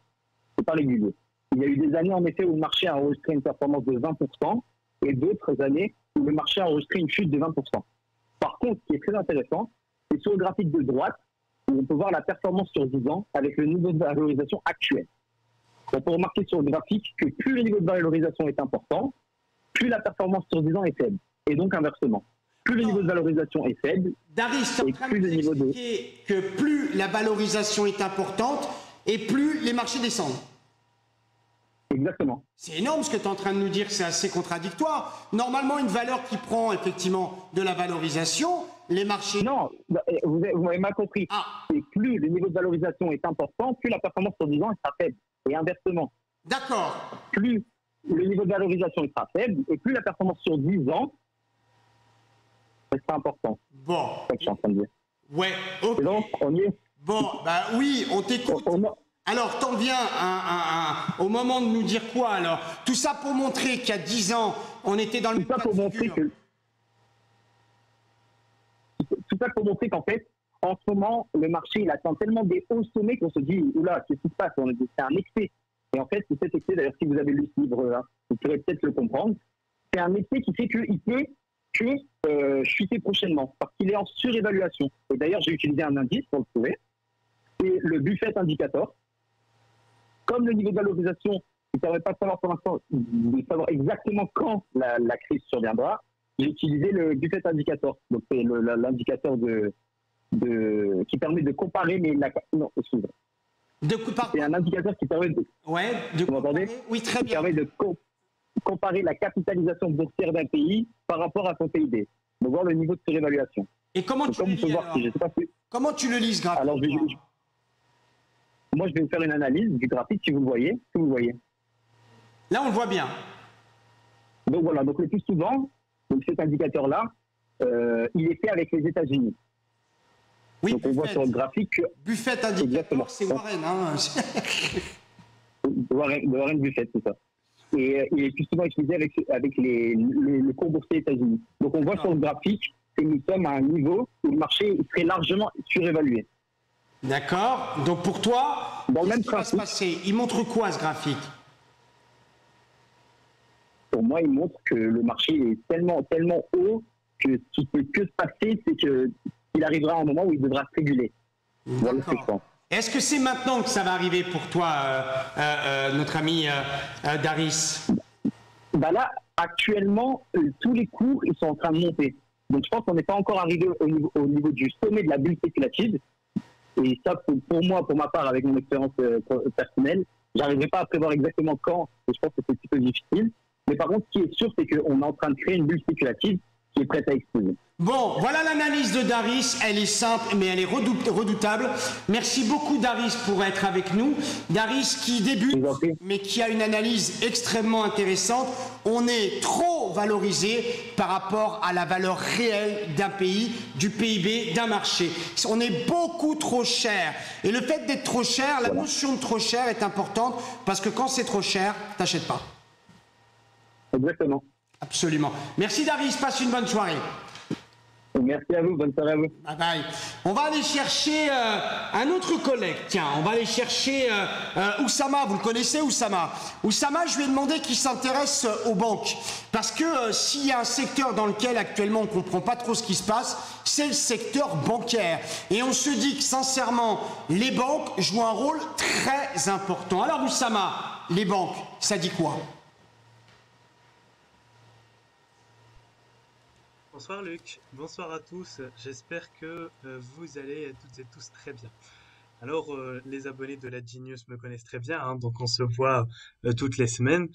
C'est pas régulier. Il y a eu des années, en effet, où le marché a enregistré une performance de 20% et d'autres années où le marché a enregistré une chute de 20%. Par contre, ce qui est très intéressant, c'est sur le graphique de droite, où on peut voir la performance sur 10 ans avec le niveau de valorisation actuel. On peut remarquer sur le graphique que plus le niveau de valorisation est important, plus la performance sur 10 ans est faible. Et donc inversement. Plus le niveau de valorisation est faible, Daris, tu es en train de nous expliquer que plus la valorisation est importante et plus les marchés descendent. Exactement. C'est énorme ce que tu es en train de nous dire, c'est assez contradictoire. Normalement, une valeur qui prend effectivement de la valorisation, les marchés... Non, vous m'avez mal compris. Et plus le niveau de valorisation est important, plus la performance sur 10 ans sera faible. Et inversement. D'accord. Plus le niveau de valorisation sera faible et plus la performance sur 10 ans sera importante. Bon. C'est ça que je suis en train de dire. Ouais, ok. Et donc, on y est. Bon, bah oui, on t'écoute. Alors, t'en viens au moment de nous dire quoi, alors? Tout ça pour montrer qu'il y a 10 ans, on était dans le même cas de figure. Tout ça pour montrer qu'en fait, en ce moment, le marché, il atteint tellement des hauts sommets qu'on se dit, oula, qu'est-ce qui se passe? C'est un excès. Et en fait, c'est cet excès, d'ailleurs, si vous avez lu ce livre-là, vous pourrez peut-être le comprendre. C'est un excès qui fait qu'il peut chuter prochainement, parce qu'il est en surévaluation. Et d'ailleurs, j'ai utilisé un indice pour le prouver. C'est le Buffett Indicator. Comme le niveau de valorisation ne permet pas de savoir pour l'instant, de savoir exactement quand la crise surviendra, j'ai utilisé le Buffett Indicator. Donc, c'est l'indicateur qui permet de comparer, mais non, excusez-moi. C'est un indicateur qui permet de... Ouais, vous m'entendez? Oui, très bien. Qui permet de comparer la capitalisation boursière d'un pays par rapport à son PIB. De voir le niveau de surévaluation. Et comment tu le lis alors? Comment tu le lis, ce graphique? Alors, moi, je vais vous faire une analyse du graphique, si vous le voyez. Si vous le voyez. Là, on le voit bien. Donc voilà, donc le plus souvent, donc cet indicateur-là, il est fait avec les États-Unis. Oui, donc on voit sur le graphique que... Buffett Indicator, c'est Warren. Hein. Warren Buffett, c'est ça. Et il est plus souvent utilisé avec le cours boursier États-Unis. Donc on voit sur le graphique que nous sommes à un niveau où le marché serait largement surévalué. D'accord. Donc pour toi, dans le même qu'est-ce qui va se passer? Il montre quoi, ce graphique? Pour moi, il montre que le marché est tellement haut que ce qui ne peut que se passer, c'est qu'il arrivera un moment où il devra se réguler. Voilà ce que je pense. Est-ce que c'est maintenant que ça va arriver pour toi, notre ami Daris? Bah là, actuellement, tous les cours, ils sont en train de monter. Donc je pense qu'on n'est pas encore arrivé au niveau du sommet de la bulle spéculative. Et ça, pour moi, pour ma part, avec mon expérience personnelle, j'arriverai pas à prévoir exactement quand, et je pense que c'est plutôt difficile. Mais par contre, ce qui est sûr, c'est qu'on est en train de créer une bulle spéculative qui est prête à exploser. Bon, voilà l'analyse de Daris, elle est simple mais elle est redoutable. Merci beaucoup Daris pour être avec nous. Daris qui débute mais qui a une analyse extrêmement intéressante. On est trop valorisé par rapport à la valeur réelle d'un pays, du PIB, d'un marché. On est beaucoup trop cher. Et le fait d'être trop cher, la notion de trop cher est importante parce que quand c'est trop cher, t'achètes pas. Exactement. Absolument. Merci Daris, passe une bonne soirée. Merci à vous, bonne soirée à vous. Bye bye. On va aller chercher un autre collègue. Tiens, on va aller chercher Oussama. Vous le connaissez, Oussama? Oussama, je lui ai demandé qu'il s'intéresse aux banques. Parce que s'il y a un secteur dans lequel actuellement on ne comprend pas trop ce qui se passe, c'est le secteur bancaire. Et on se dit que sincèrement, les banques jouent un rôle très important. Alors Oussama, les banques, ça dit quoi? Bonsoir Luc, bonsoir à tous, j'espère que vous allez toutes et tous très bien. Alors les abonnés de la Genius me connaissent très bien, hein, donc on se voit toutes les semaines,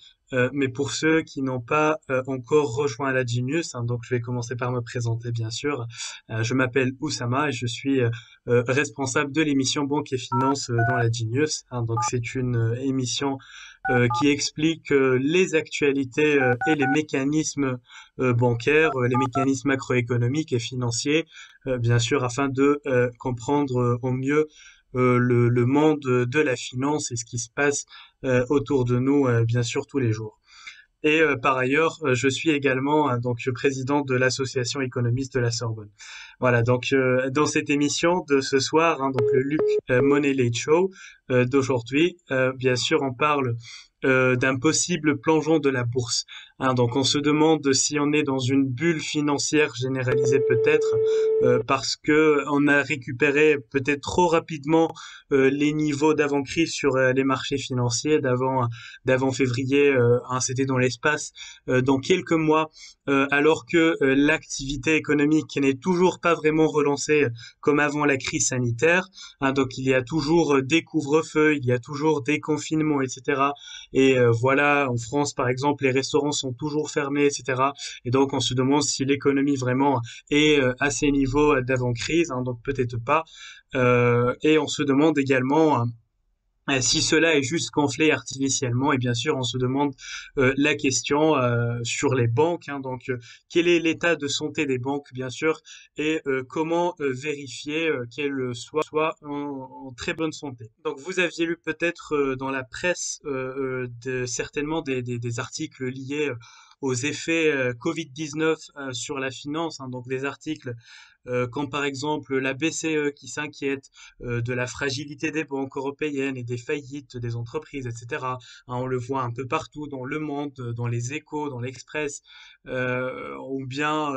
mais pour ceux qui n'ont pas encore rejoint la Genius, hein, donc je vais commencer par me présenter bien sûr. Je m'appelle Oussama et je suis responsable de l'émission Banque et Finance dans la Genius, hein, donc c'est une émission qui explique les actualités et les mécanismes bancaires, les mécanismes macroéconomiques et financiers, bien sûr, afin de comprendre au mieux le monde de la finance et ce qui se passe autour de nous, bien sûr, tous les jours. Et par ailleurs, je suis également donc président de l'association économiste de la Sorbonne. Voilà, donc dans cette émission de ce soir, hein, donc le Luc Money Late Show d'aujourd'hui, bien sûr, on parle d'un possible plongeon de la bourse. Hein, donc on se demande si on est dans une bulle financière généralisée peut-être parce que on a récupéré peut-être trop rapidement les niveaux d'avant-crise sur les marchés financiers d'avant février. Hein, c'était dans l'espace dans quelques mois, alors que l'activité économique n'est toujours pas vraiment relancée comme avant la crise sanitaire. Hein, donc il y a toujours des couvre-feux, il y a toujours des confinements, etc. Et voilà, en France, par exemple, les restaurants sont toujours fermés, etc. Et donc, on se demande si l'économie vraiment est à ces niveaux d'avant-crise, hein, donc peut-être pas. Et on se demande également si cela est juste gonflé artificiellement. Et bien sûr, on se demande la question sur les banques. Hein, donc, quel est l'état de santé des banques, bien sûr, et comment vérifier qu'elles soient en très bonne santé. Donc, vous aviez lu peut-être dans la presse certainement des articles liés aux effets Covid-19 sur la finance. Hein, donc, des articles comme par exemple la BCE qui s'inquiète de la fragilité des banques européennes et des faillites des entreprises, etc. Hein, on le voit un peu partout dans Le Monde, dans les Échos, dans l'Express, ou bien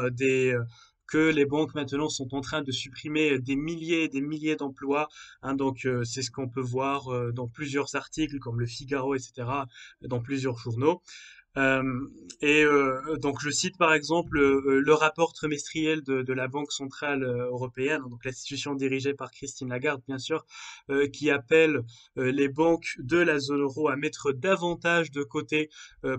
que les banques maintenant sont en train de supprimer des milliers et des milliers d'emplois. Hein, donc c'est ce qu'on peut voir dans plusieurs articles comme Le Figaro, etc., dans plusieurs journaux. Euh, donc je cite par exemple le rapport trimestriel de la Banque centrale européenne, donc l'institution dirigée par Christine Lagarde bien sûr, qui appelle les banques de la zone euro à mettre davantage de côté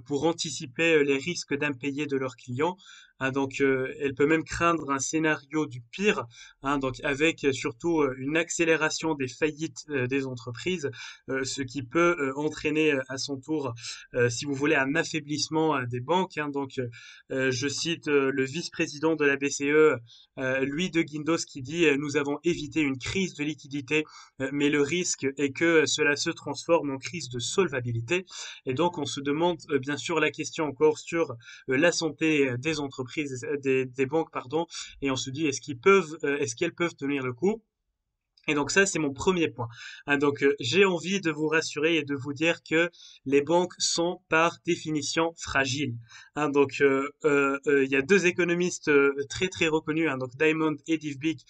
pour anticiper les risques d'impayés de leurs clients. Hein, donc, elle peut même craindre un scénario du pire, hein, donc avec surtout une accélération des faillites des entreprises, ce qui peut entraîner à son tour, si vous voulez, un affaiblissement des banques. Hein, donc, je cite le vice-président de la BCE, Louis de Guindos, qui dit nous avons évité une crise de liquidité, mais le risque est que cela se transforme en crise de solvabilité. Et donc, on se demande bien sûr la question encore sur la santé des entreprises, des banques, pardon, et on se dit est-ce qu'elles peuvent tenir le coup? Et donc ça, c'est mon premier point. Hein, donc j'ai envie de vous rassurer et de vous dire que les banques sont par définition fragiles. Hein, donc il y a deux économistes très très reconnus, hein, donc Diamond et Divbik,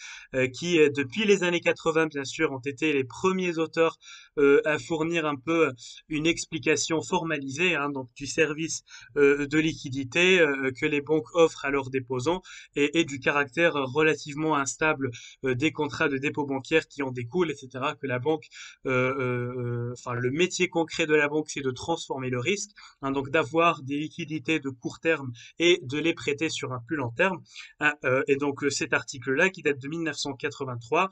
qui depuis les années 80 bien sûr ont été les premiers auteurs à fournir un peu une explication formalisée, hein, donc du service de liquidité que les banques offrent à leurs déposants et du caractère relativement instable des contrats de dépôt bancaire qui en découlent, etc. Que la banque, enfin le métier concret de la banque, c'est de transformer le risque, hein, donc d'avoir des liquidités de court terme et de les prêter sur un plus long terme. Hein, et donc cet article-là, qui date de 1983,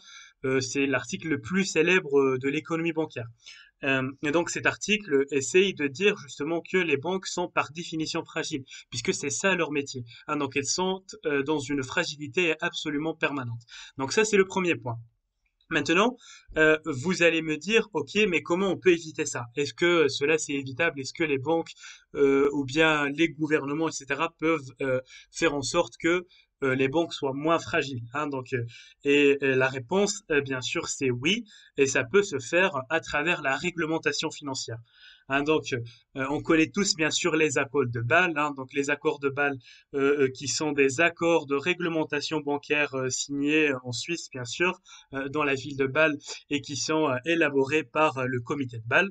c'est l'article le plus célèbre de l'économie bancaire. Et donc cet article essaye de dire justement que les banques sont par définition fragiles, puisque c'est ça leur métier. Hein, donc elles sont dans une fragilité absolument permanente. Donc ça, c'est le premier point. Maintenant, vous allez me dire, ok, mais comment on peut éviter ça? Est-ce que cela c'est évitable? Est-ce que les banques ou bien les gouvernements, etc., peuvent faire en sorte que les banques soient moins fragiles, hein, donc, et la réponse, bien sûr, c'est oui, et ça peut se faire à travers la réglementation financière. Hein, donc, on connaît tous bien sûr les accords de Bâle, hein, donc les accords de Bâle qui sont des accords de réglementation bancaire signés en Suisse, bien sûr, dans la ville de Bâle, et qui sont élaborés par le comité de Bâle.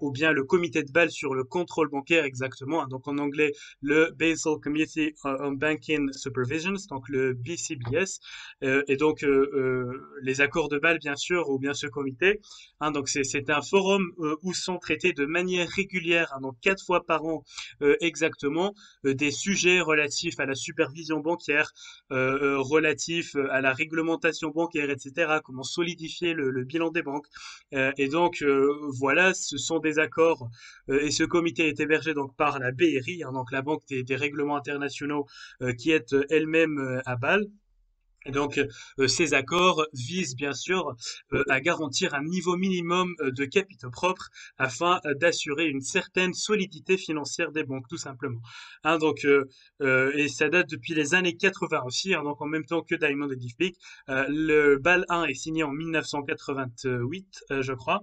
Ou bien le comité de Bâle sur le contrôle bancaire exactement, hein, donc en anglais le Basel Committee on Banking Supervision, donc le BCBS, et donc les accords de Bâle bien sûr, ou bien ce comité, hein, donc c'est un forum où sont traités de manière régulière, hein, donc 4 fois par an exactement, des sujets relatifs à la supervision bancaire, relatifs à la réglementation bancaire, etc., comment solidifier le bilan des banques, et donc voilà, ce sont des accords, et ce comité est hébergé donc par la BRI, hein, donc la Banque des règlements internationaux, qui est elle-même à Bâle. Et donc, ces accords visent bien sûr à garantir un niveau minimum de capitaux propres afin d'assurer une certaine solidité financière des banques, tout simplement. Hein, donc, et ça date depuis les années 80 aussi, hein, donc en même temps que Diamond et Deep. Le BAL 1 est signé en 1988, je crois.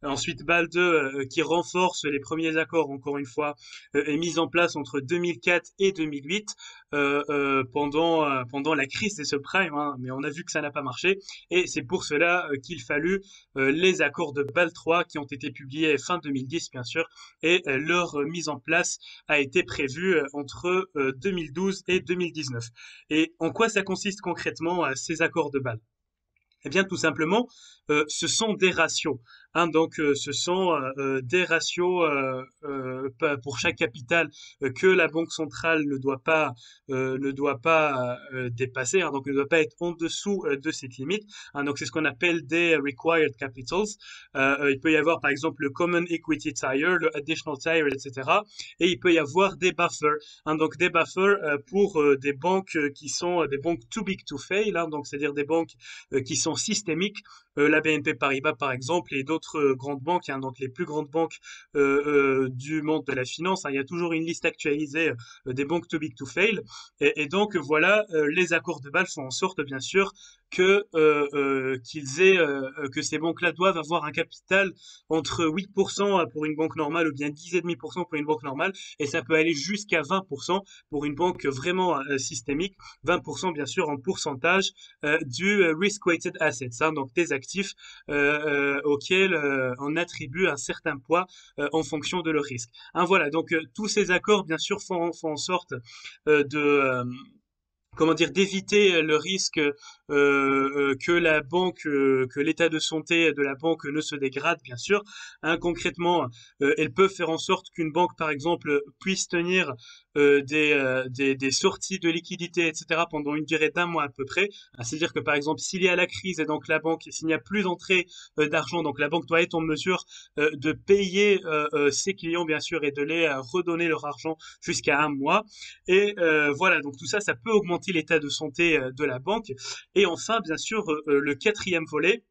Ensuite, BAL 2, qui renforce les premiers accords, encore une fois, est mis en place entre 2004 et 2008, pendant la crise des subprimes, hein, mais on a vu que ça n'a pas marché, et c'est pour cela qu'il fallut les accords de Bâle 3 qui ont été publiés fin 2010, bien sûr, et leur mise en place a été prévue entre 2012 et 2019. Et en quoi ça consiste concrètement, ces accords de Bâle? Eh bien, tout simplement, ce sont des ratios. Hein, donc, ce sont des ratios pour chaque capital que la Banque centrale ne doit pas dépasser. Hein, donc, ne doit pas être en dessous de cette limite. Hein, donc, c'est ce qu'on appelle des required capitals. Il peut y avoir, par exemple, le common equity tier, le additional tier, etc. Et il peut y avoir des buffers. Hein, donc, des buffers pour des banques qui sont des banques too big to fail. Hein, donc, c'est-à-dire des banques qui sont systémiques, la BNP Paribas par exemple, et d'autres grandes banques, hein, donc les plus grandes banques du monde de la finance. Hein, il y a toujours une liste actualisée des banques too big to fail, et donc voilà, les accords de Bâle font en sorte bien sûr que ces banques-là doivent avoir un capital entre 8% pour une banque normale, ou bien 10,5% pour une banque normale, et ça peut aller jusqu'à 20% pour une banque vraiment systémique, 20% bien sûr en pourcentage du risk-weighted assets, hein, donc des actifs auxquels on attribue un certain poids en fonction de leur risque. Hein, voilà, donc tous ces accords bien sûr font en sorte de comment dire, d'éviter le risque que la banque, que l'état de santé de la banque ne se dégrade, bien sûr. Hein, concrètement, elles peuvent faire en sorte qu'une banque, par exemple, puisse tenir des sorties de liquidité, etc., pendant une durée d'un mois à peu près. Hein, c'est-à-dire que, par exemple, s'il y a la crise et donc la banque, s'il n'y a plus d'entrée d'argent, donc la banque doit être en mesure de payer ses clients, bien sûr, et de les redonner leur argent jusqu'à un mois. Et voilà, donc tout ça, ça peut augmenter l'état de santé de la banque. Et enfin, bien sûr, le quatrième volet,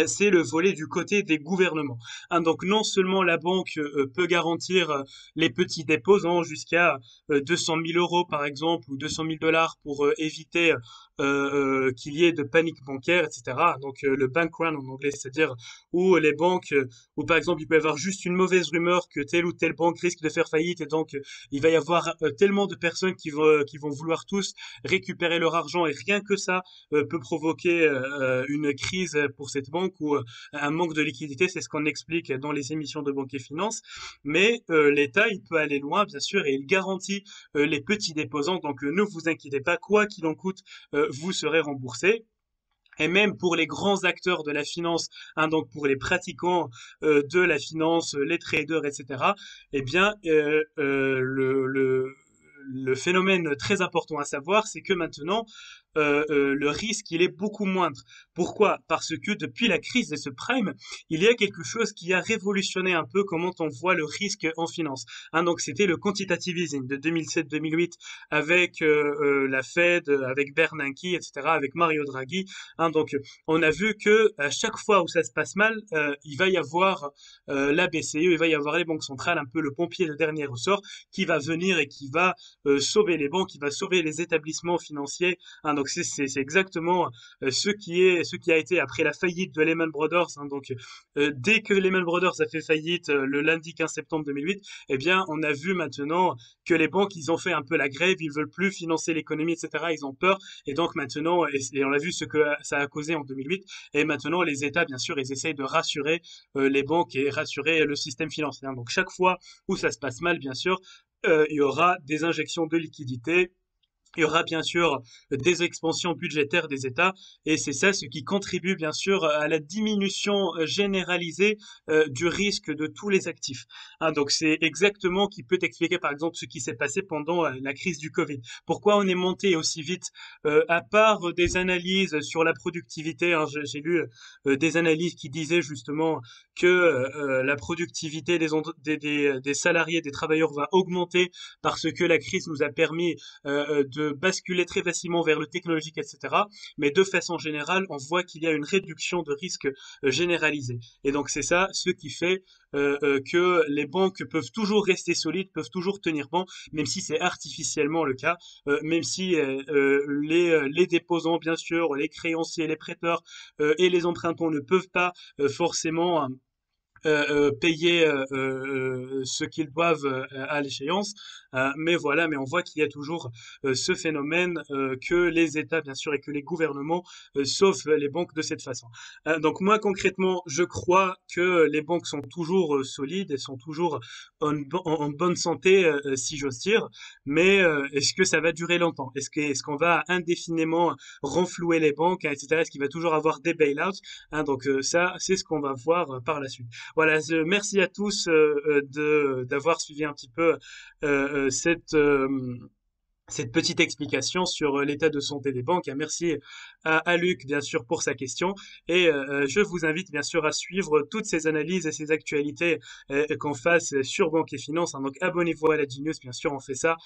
c'est le volet du côté des gouvernements. Hein, donc non seulement la banque peut garantir les petits déposants jusqu'à 200 000 euros par exemple, ou 200 000 dollars pour éviter qu'il y ait de panique bancaire, etc. Donc le bank run en anglais, c'est-à-dire où les banques, où par exemple il peut y avoir juste une mauvaise rumeur que telle ou telle banque risque de faire faillite, et donc il va y avoir tellement de personnes qui vont vouloir tous récupérer leur argent, et rien que ça peut provoquer une crise pour cette banque, ou un manque de liquidité. C'est ce qu'on explique dans les émissions de Banque et Finance. Mais l'État, il peut aller loin, bien sûr, et il garantit les petits déposants. Donc ne vous inquiétez pas, quoi qu'il en coûte, vous serez remboursé. et même pour les grands acteurs de la finance, hein, donc pour les pratiquants de la finance, les traders, etc. Eh bien, le phénomène très important à savoir, c'est que maintenant, le risque, il est beaucoup moindre. Pourquoi? Parce que depuis la crise des subprimes, il y a quelque chose qui a révolutionné un peu comment on voit le risque en finance. Hein, donc c'était le quantitative easing de 2007-2008 avec la Fed, avec Bernanke, etc., avec Mario Draghi. Hein, donc on a vu que à chaque fois où ça se passe mal, il va y avoir la BCE, il va y avoir les banques centrales, un peu le pompier de dernier ressort, qui va venir et qui va sauver les banques, qui va sauver les établissements financiers. Hein, donc c'est exactement ce qui a été après la faillite de Lehman Brothers. Hein, donc dès que Lehman Brothers a fait faillite le lundi 15 septembre 2008, eh bien on a vu maintenant que les banques, ils ont fait un peu la grève, ils veulent plus financer l'économie, etc. Ils ont peur, et donc maintenant, et on a vu ce que ça a causé en 2008, et maintenant les États, bien sûr, ils essayent de rassurer les banques et rassurer le système financier. Hein. Donc chaque fois où ça se passe mal, bien sûr, il y aura des injections de liquidités. Il y aura bien sûr des expansions budgétaires des États, et c'est ça ce qui contribue bien sûr à la diminution généralisée du risque de tous les actifs. Hein, donc c'est exactement qui peut expliquer par exemple ce qui s'est passé pendant la crise du Covid. Pourquoi on est monté aussi vite, à part des analyses sur la productivité. Hein, j'ai lu des analyses qui disaient justement que la productivité des salariés, des travailleurs va augmenter parce que la crise nous a permis de basculer très facilement vers le technologique, etc. Mais de façon générale, on voit qu'il y a une réduction de risque généralisée. Et donc c'est ça ce qui fait que les banques peuvent toujours rester solides, peuvent toujours tenir bon, même si c'est artificiellement le cas, même si les déposants, bien sûr, les créanciers, les prêteurs et les empruntants ne peuvent pas forcément payer ce qu'ils doivent à l'échéance. Mais voilà, mais on voit qu'il y a toujours ce phénomène que les États, bien sûr, et que les gouvernements sauvent les banques de cette façon. Donc moi, concrètement, je crois que les banques sont toujours solides et sont toujours en bonne santé, si j'ose dire. Mais est-ce que ça va durer longtemps? Est-ce qu'on va indéfiniment renflouer les banques, hein, etc. Est-ce qu'il va toujours avoir des bailouts? Hein, donc ça, c'est ce qu'on va voir par la suite. Voilà, merci à tous d'avoir suivi un petit peu cette petite explication sur l'état de santé des banques. Merci à Luc, bien sûr, pour sa question. Et je vous invite, bien sûr, à suivre toutes ces analyses et ces actualités qu'on fasse sur Banque et Finance. Hein. Donc, abonnez-vous à la Genius, bien sûr, on fait ça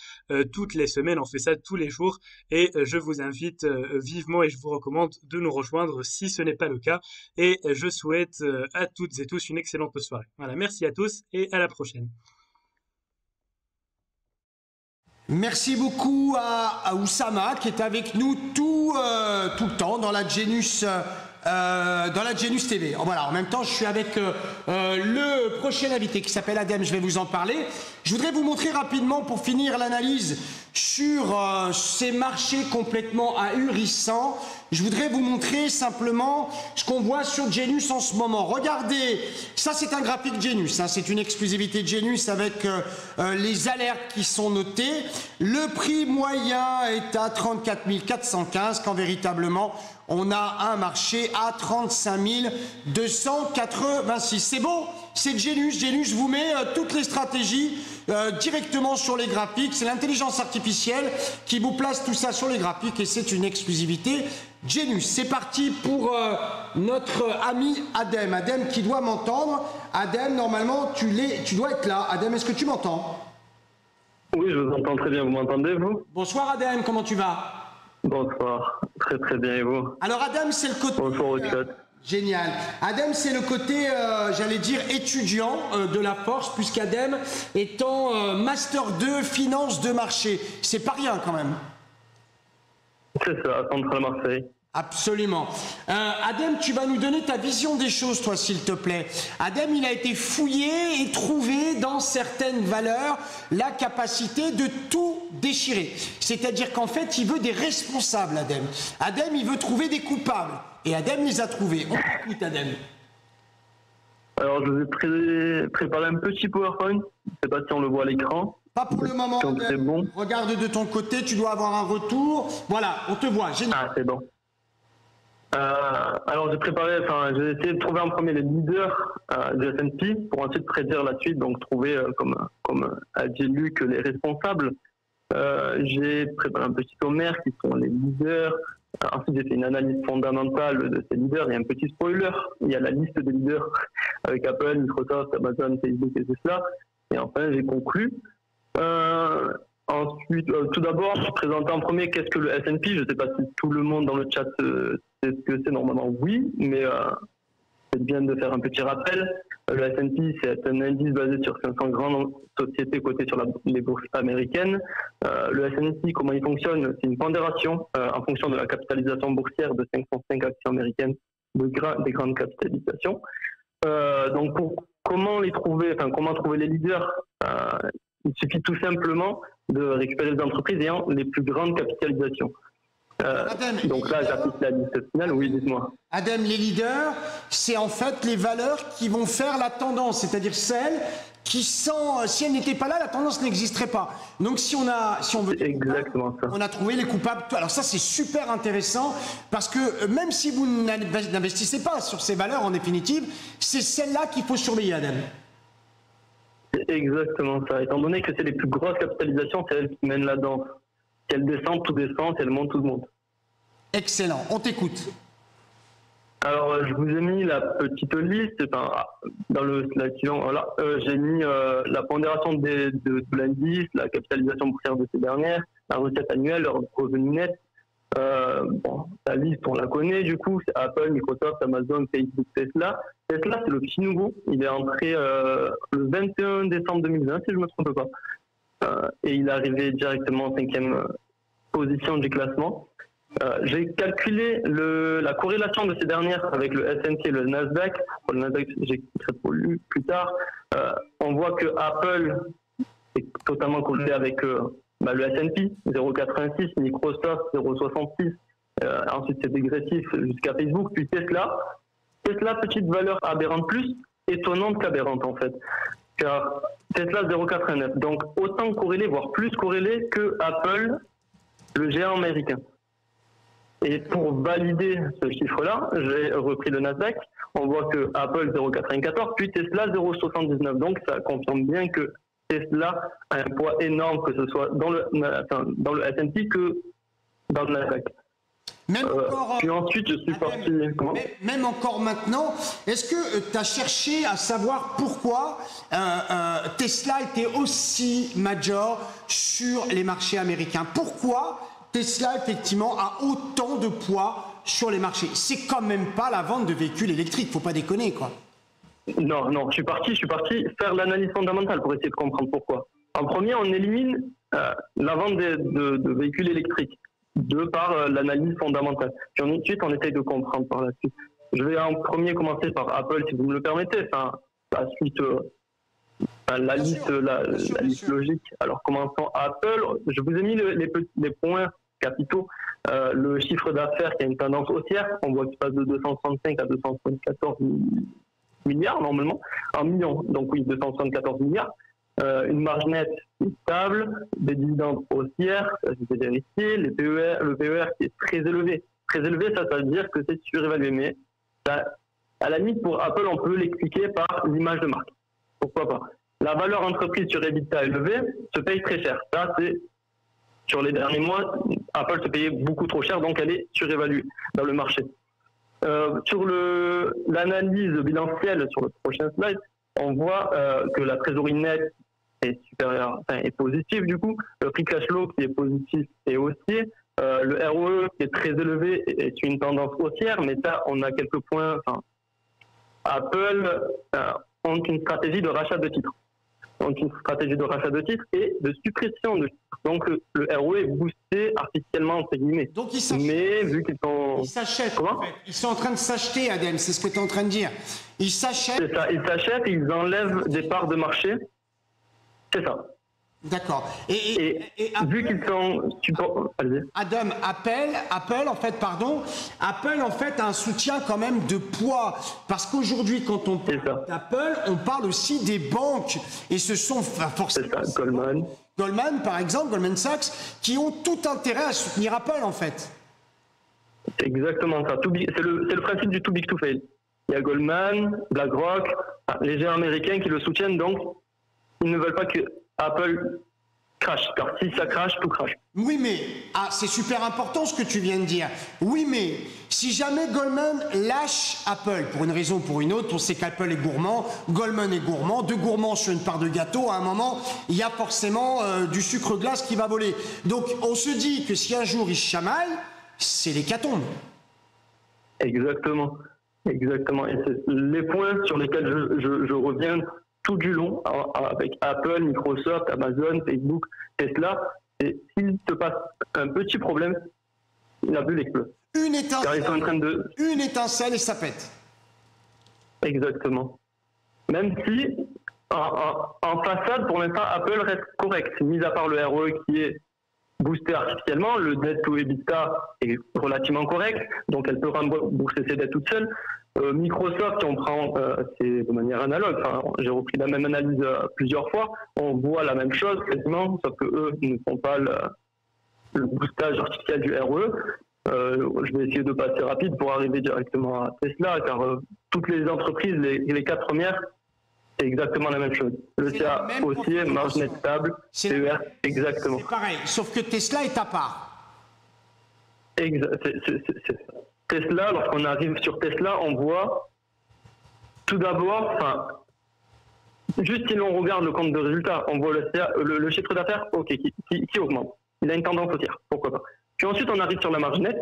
toutes les semaines, on fait ça tous les jours. Et je vous invite vivement et je vous recommande de nous rejoindre si ce n'est pas le cas. Et je souhaite à toutes et tous une excellente soirée. Voilà, merci à tous et à la prochaine. Merci beaucoup à Oussama qui est avec nous tout le temps dans la Genius TV. Voilà, en même temps, je suis avec le prochain invité qui s'appelle Adem, je vais vous en parler. Je voudrais vous montrer rapidement, pour finir l'analyse sur ces marchés complètement ahurissants, je voudrais vous montrer simplement ce qu'on voit sur Genius en ce moment. Regardez, ça c'est un graphique Genius, hein, c'est une exclusivité Genius avec les alertes qui sont notées. Le prix moyen est à 34 415 quand véritablement on a un marché à 35 286. C'est bon, c'est Genius. Genius vous met toutes les stratégies directement sur les graphiques. C'est l'intelligence artificielle qui vous place tout ça sur les graphiques et c'est une exclusivité Genius. C'est parti pour notre ami Adem. Adem qui doit m'entendre. Adem, normalement, tu dois être là. Adem, est-ce que tu m'entends? Oui, je vous entends très bien. Vous m'entendez, vous? Bonsoir Adem, comment tu vas? Bonsoir, très très bien, et vous? Alors Adem, c'est le côté... Bonsoir au chat. Génial. Adem, c'est le côté, j'allais dire, étudiant de la force, puisqu'Adem étant Master 2 Finance de marché. C'est pas rien quand même. C'est ça, à Centrale Marseille. Absolument. Adem, tu vas nous donner ta vision des choses, toi, s'il te plaît. Adem, il a été fouillé et trouvé dans certaines valeurs la capacité de tout déchirer. C'est-à-dire qu'en fait, il veut des responsables, Adem. Adem, il veut trouver des coupables. Et Adem les a trouvés. On écoute, Adem. Alors, je vous ai préparé un petit PowerPoint. Je ne sais pas si on le voit à l'écran. Pas pour le moment, Adem. Bon. Regarde de ton côté, tu dois avoir un retour. Voilà, on te voit. Génial. Ah, c'est bon. Alors j'ai essayé de trouver en premier les leaders du S&P pour ensuite prédire la suite, donc trouver, comme a dit Luc, les responsables. J'ai préparé un petit sommaire qui sont les leaders. Ensuite, j'ai fait une analyse fondamentale de ces leaders et un petit spoiler. Il y a la liste des leaders avec Apple, Microsoft, Amazon, Facebook et Tesla. Et enfin, j'ai conclu. Ensuite, tout d'abord, je présentais en premier qu'est-ce que le S&P. Je ne sais pas si tout le monde dans le chat sait ce que c'est. Normalement, oui, mais c'est bien de faire un petit rappel. Le S&P, c'est un indice basé sur 500 grandes sociétés cotées sur les bourses américaines. Le S&P, comment il fonctionne? C'est une pondération en fonction de la capitalisation boursière de 505 actions américaines des grandes capitalisations. Donc, comment trouver les leaders? Il suffit tout simplement de récupérer les entreprises ayant les plus grandes capitalisations. Donc là, j'applique la liste finale. Oui, dites-moi. Adem, les leaders, c'est en fait les valeurs qui vont faire la tendance, c'est-à-dire celles qui, si elles n'étaient pas là, la tendance n'existerait pas. Donc si on veut, exactement ça. On a trouvé les coupables. Alors ça, c'est super intéressant parce que même si vous n'investissez pas sur ces valeurs, en définitive, c'est celles-là qu'il faut surveiller, Adem. C'est exactement ça. Étant donné que c'est les plus grosses capitalisations, c'est elles qui mènent la danse. Si elles descendent, tout descend. Si elles montent, tout monte. Excellent. On t'écoute. Alors, je vous ai mis la petite liste. Dans le slide suivant, voilà. J'ai mis la pondération de l'indice, la capitalisation boursière de ces dernières, la recette annuelle, leur revenu net. La liste, on la connaît du coup. C'est Apple, Microsoft, Amazon, Facebook, Tesla. Tesla, c'est le petit nouveau. Il est entré le 21 décembre 2020, si je ne me trompe pas. Et il est arrivé directement en 5e position du classement. J'ai calculé la corrélation de ces dernières avec le S&P et le Nasdaq. Pour le Nasdaq, j'expliquerai pour lui plus tard. On voit que Apple est totalement corrélé avec le S&P, 0,86, Microsoft, 0,66. Ensuite, c'est dégressif jusqu'à Facebook. Puis Tesla, petite valeur aberrante plus, étonnante qu'aberrante en fait. Car Tesla 0,89. Donc autant corrélé, voire plus corrélé que Apple, le géant américain. Et pour valider ce chiffre-là, j'ai repris le Nasdaq. On voit que Apple 0,94, puis Tesla 0,79. Donc ça confirme bien que Tesla a un poids énorme, que ce soit dans le S&P que dans le Nasdaq. Puis ensuite, je suis parti. Même encore maintenant, est-ce que tu as cherché à savoir pourquoi Tesla était aussi major sur les marchés américains? Pourquoi Tesla, effectivement, a autant de poids sur les marchés? C'est quand même pas la vente de véhicules électriques, faut pas déconner, quoi. Non, je suis parti faire l'analyse fondamentale pour essayer de comprendre pourquoi. En premier, on élimine la vente de véhicules électriques de par l'analyse fondamentale. Puis ensuite, on essaye de comprendre par la suite. Je vais en premier commencer par Apple, si vous me le permettez. La suite, la liste logique. Alors, commençons Apple. Je vous ai mis les points capitaux. Le chiffre d'affaires qui a une tendance haussière. On voit qu'il passe de 265 à 274 milliards normalement, en millions. Donc oui, 274 milliards. Une marge nette stable, des dividendes haussières, ça j'ai vérifié, le PER qui est très élevé. Très élevé, ça veut dire que c'est surévalué. Mais à la limite, pour Apple, on peut l'expliquer par l'image de marque. Pourquoi pas? La valeur entreprise sur EBITDA élevée se paye très cher. Ça, c'est sur les derniers mois, Apple se payait beaucoup trop cher, donc elle est surévaluée dans le marché. Sur l'analyse bilancielle, sur le prochain slide, on voit que la trésorerie nette est supérieure, est positive du coup. Le free cash flow qui est positif est haussier. Le ROE qui est très élevé est une tendance haussière, mais ça, on a quelques points. Apple ont une stratégie de rachat de titres. Et de suppression de titres. Donc le ROE est boosté artificiellement entre guillemets. Donc ils s'achètent. Mais vu qu'ils sont... Ils s'achètent. En fait. Ils sont en train de s'acheter, Adem, c'est ce que tu es en train de dire. Ils s'achètent. C'est ça, ils s'achètent et ils enlèvent des parts de marché. C'est ça. D'accord. Et vu qu'ils sont... Adam, Apple en fait a un soutien quand même de poids. Parce qu'aujourd'hui, quand on parle d'Apple, on parle aussi des banques. Et ce sont forcément... C'est ça, Goldman, par exemple, Goldman Sachs, qui ont tout intérêt à soutenir Apple, en fait. C'est exactement ça. C'est le principe du too big to fail. Il y a Goldman, BlackRock, les géants américains qui le soutiennent, donc ils ne veulent pas que Apple crash. Car si ça crash, tout crash. Oui, mais c'est super important ce que tu viens de dire. Oui, mais si jamais Goldman lâche Apple, pour une raison ou pour une autre, on sait qu'Apple est gourmand, Goldman est gourmand, deux gourmands sur une part de gâteau, à un moment, il y a forcément du sucre glace qui va voler. Donc on se dit que si un jour ils se chamaillent, c'est l'hécatombe. Exactement. Exactement. Et c'est les points sur lesquels je reviens tout du long avec Apple, Microsoft, Amazon, Facebook, Tesla. Et s'il se passe un petit problème, la bulle explose. Une étincelle, car ils sont en train de... une étincelle et ça pète. Exactement. Même si, en façade, pour l'instant, Apple reste correct. Mis à part le ROE qui est boosté artificiellement, le debt to EBITDA est relativement correct, donc elle peut rembourser ses dettes toute seule. Microsoft, si on prend, c'est de manière analogue, j'ai repris la même analyse plusieurs fois, on voit la même chose quasiment, sauf que eux ne font pas le boostage artificiel du ROE. Je vais essayer de passer rapide pour arriver directement à Tesla, car toutes les entreprises, les 4 premières, c'est exactement la même chose. Le CA haussier, marge nette stable, PER, exactement. C'est pareil, sauf que Tesla est à part. Tesla, lorsqu'on arrive sur Tesla, on voit tout d'abord, juste si l'on regarde le compte de résultat, on voit le chiffre d'affaires, qui augmente. Il a une tendance haussière, pourquoi pas. Puis ensuite, on arrive sur la marge nette,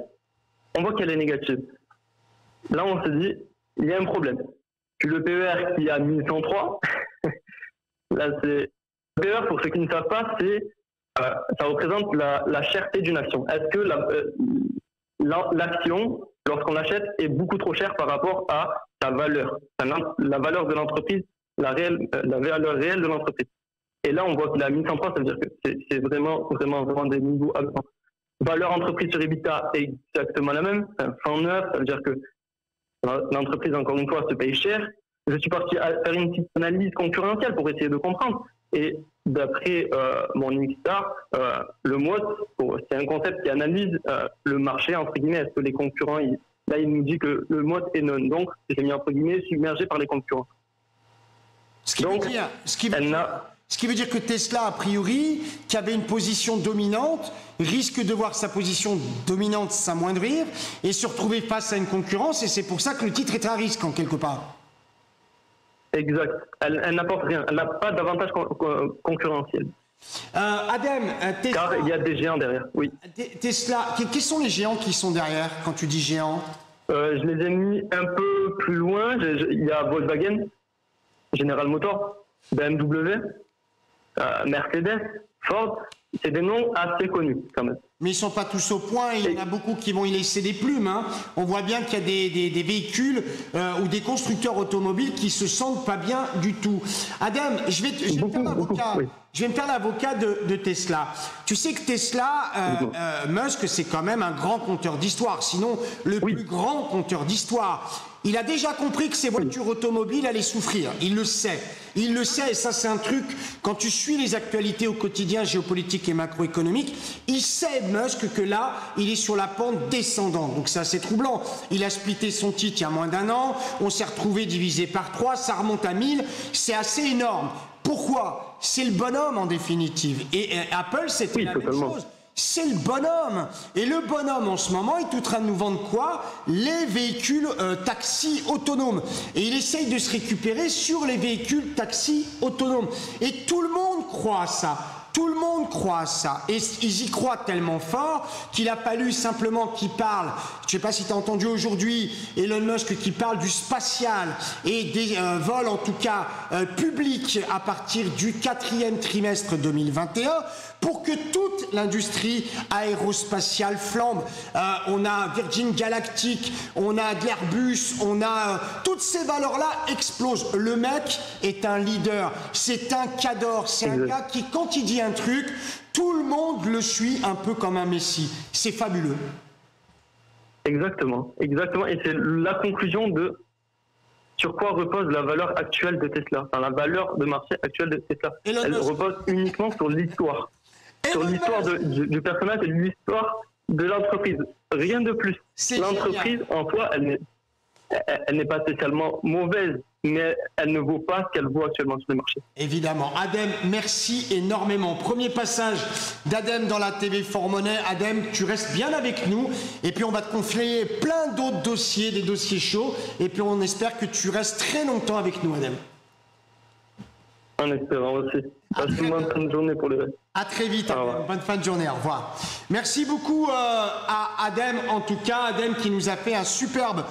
on voit qu'elle est négative. Là, on se dit, il y a un problème. Puis le PER qui a 1103, là c'est... Le PER, pour ceux qui ne savent pas, ça représente la cherté d'une action. Est-ce que l'action, lorsqu'on l'achète, est beaucoup trop chère par rapport à sa valeur, la valeur de l'entreprise, la valeur réelle de l'entreprise. Et là, on voit qu'il a 1103, ça veut dire que c'est vraiment des niveaux importants. Valeur entreprise sur EBITDA est exactement la même, 109, ça veut dire que l'entreprise, encore une fois, se paye cher. Je suis parti à faire une petite analyse concurrentielle pour essayer de comprendre. Et d'après mon Morningstar, le MOT, c'est un concept qui analyse le marché, entre guillemets. Est-ce que les concurrents, là, il nous dit que le MOT est non. Donc, c'est mis entre guillemets submergé par les concurrents. Ce qui veut dire que Tesla, a priori, qui avait une position dominante, risque de voir sa position dominante s'amoindrir et se retrouver face à une concurrence, et c'est pour ça que le titre est à risque en quelque part. Exact. Elle n'apporte rien. Elle n'a pas d'avantage concurrentiel. Adem, Tesla... Car il y a des géants derrière, oui. Tesla, quels sont les géants qui sont derrière quand tu dis géants? Je les ai mis un peu plus loin. Il y a Volkswagen, General Motors, BMW, Mercedes, Ford, c'est des noms assez connus quand même. Mais ils ne sont pas tous au point, il y en a beaucoup qui vont y laisser des plumes. Hein. On voit bien qu'il y a des véhicules ou des constructeurs automobiles qui se sentent pas bien du tout. Adam, je vais me faire l'avocat de Tesla. Tu sais que Tesla, Musk, c'est quand même un grand conteur d'histoire, sinon le plus grand conteur d'histoire. Il a déjà compris que ces voitures automobiles allaient souffrir. Il le sait. Il le sait, et ça c'est un truc, quand tu suis les actualités au quotidien, géopolitiques et macroéconomiques, il sait, Musk, que là, il est sur la pente descendante. Donc c'est assez troublant. Il a splitté son titre il y a moins d'1 an, on s'est retrouvé divisé par 3, ça remonte à 1000, c'est assez énorme. Pourquoi? C'est le bonhomme en définitive. Et Apple, c'était la même chose. C'est le bonhomme. Et le bonhomme, en ce moment, est en train de nous vendre quoi? Les véhicules taxis autonomes. Et il essaye de se récupérer sur les véhicules taxis autonomes. Et tout le monde croit à ça. Tout le monde croit à ça. Et ils y croient tellement fort qu'il a fallu simplement qu'ils parlent. Je ne sais pas si tu as entendu aujourd'hui Elon Musk qui parle du spatial et des vols, en tout cas publics, à partir du 4e trimestre 2021 pour que toute l'industrie aérospatiale flambe. On a Virgin Galactic, on a de l'Airbus, on a... toutes ces valeurs-là explosent. Le mec est un leader, c'est un cador, c'est un gars qui, quand il dit un truc, tout le monde le suit un peu comme un messie. C'est fabuleux. Exactement, exactement. Et c'est la conclusion de sur quoi repose la valeur actuelle de Tesla, enfin la valeur de marché actuelle de Tesla. Elle repose uniquement sur l'histoire. Sur l'histoire du personnage et l'histoire de l'entreprise. Rien de plus. C'est L'entreprise, en soi, elle n'est pas spécialement mauvaise, mais elle ne vaut pas ce qu'elle vaut actuellement sur le marché. Évidemment. Adem, merci énormément. Premier passage d'Adem dans la TV Fort Monnaie. Adem, tu restes bien avec nous. Et puis, on va te confier plein d'autres dossiers, des dossiers chauds. Et puis, on espère que tu restes très longtemps avec nous, Adem. En espérant aussi. Passe une bonne fin de journée pour le reste. À très vite, Adem. Bonne fin de journée, au revoir. Merci beaucoup à Adem, en tout cas, Adem qui nous a fait un superbe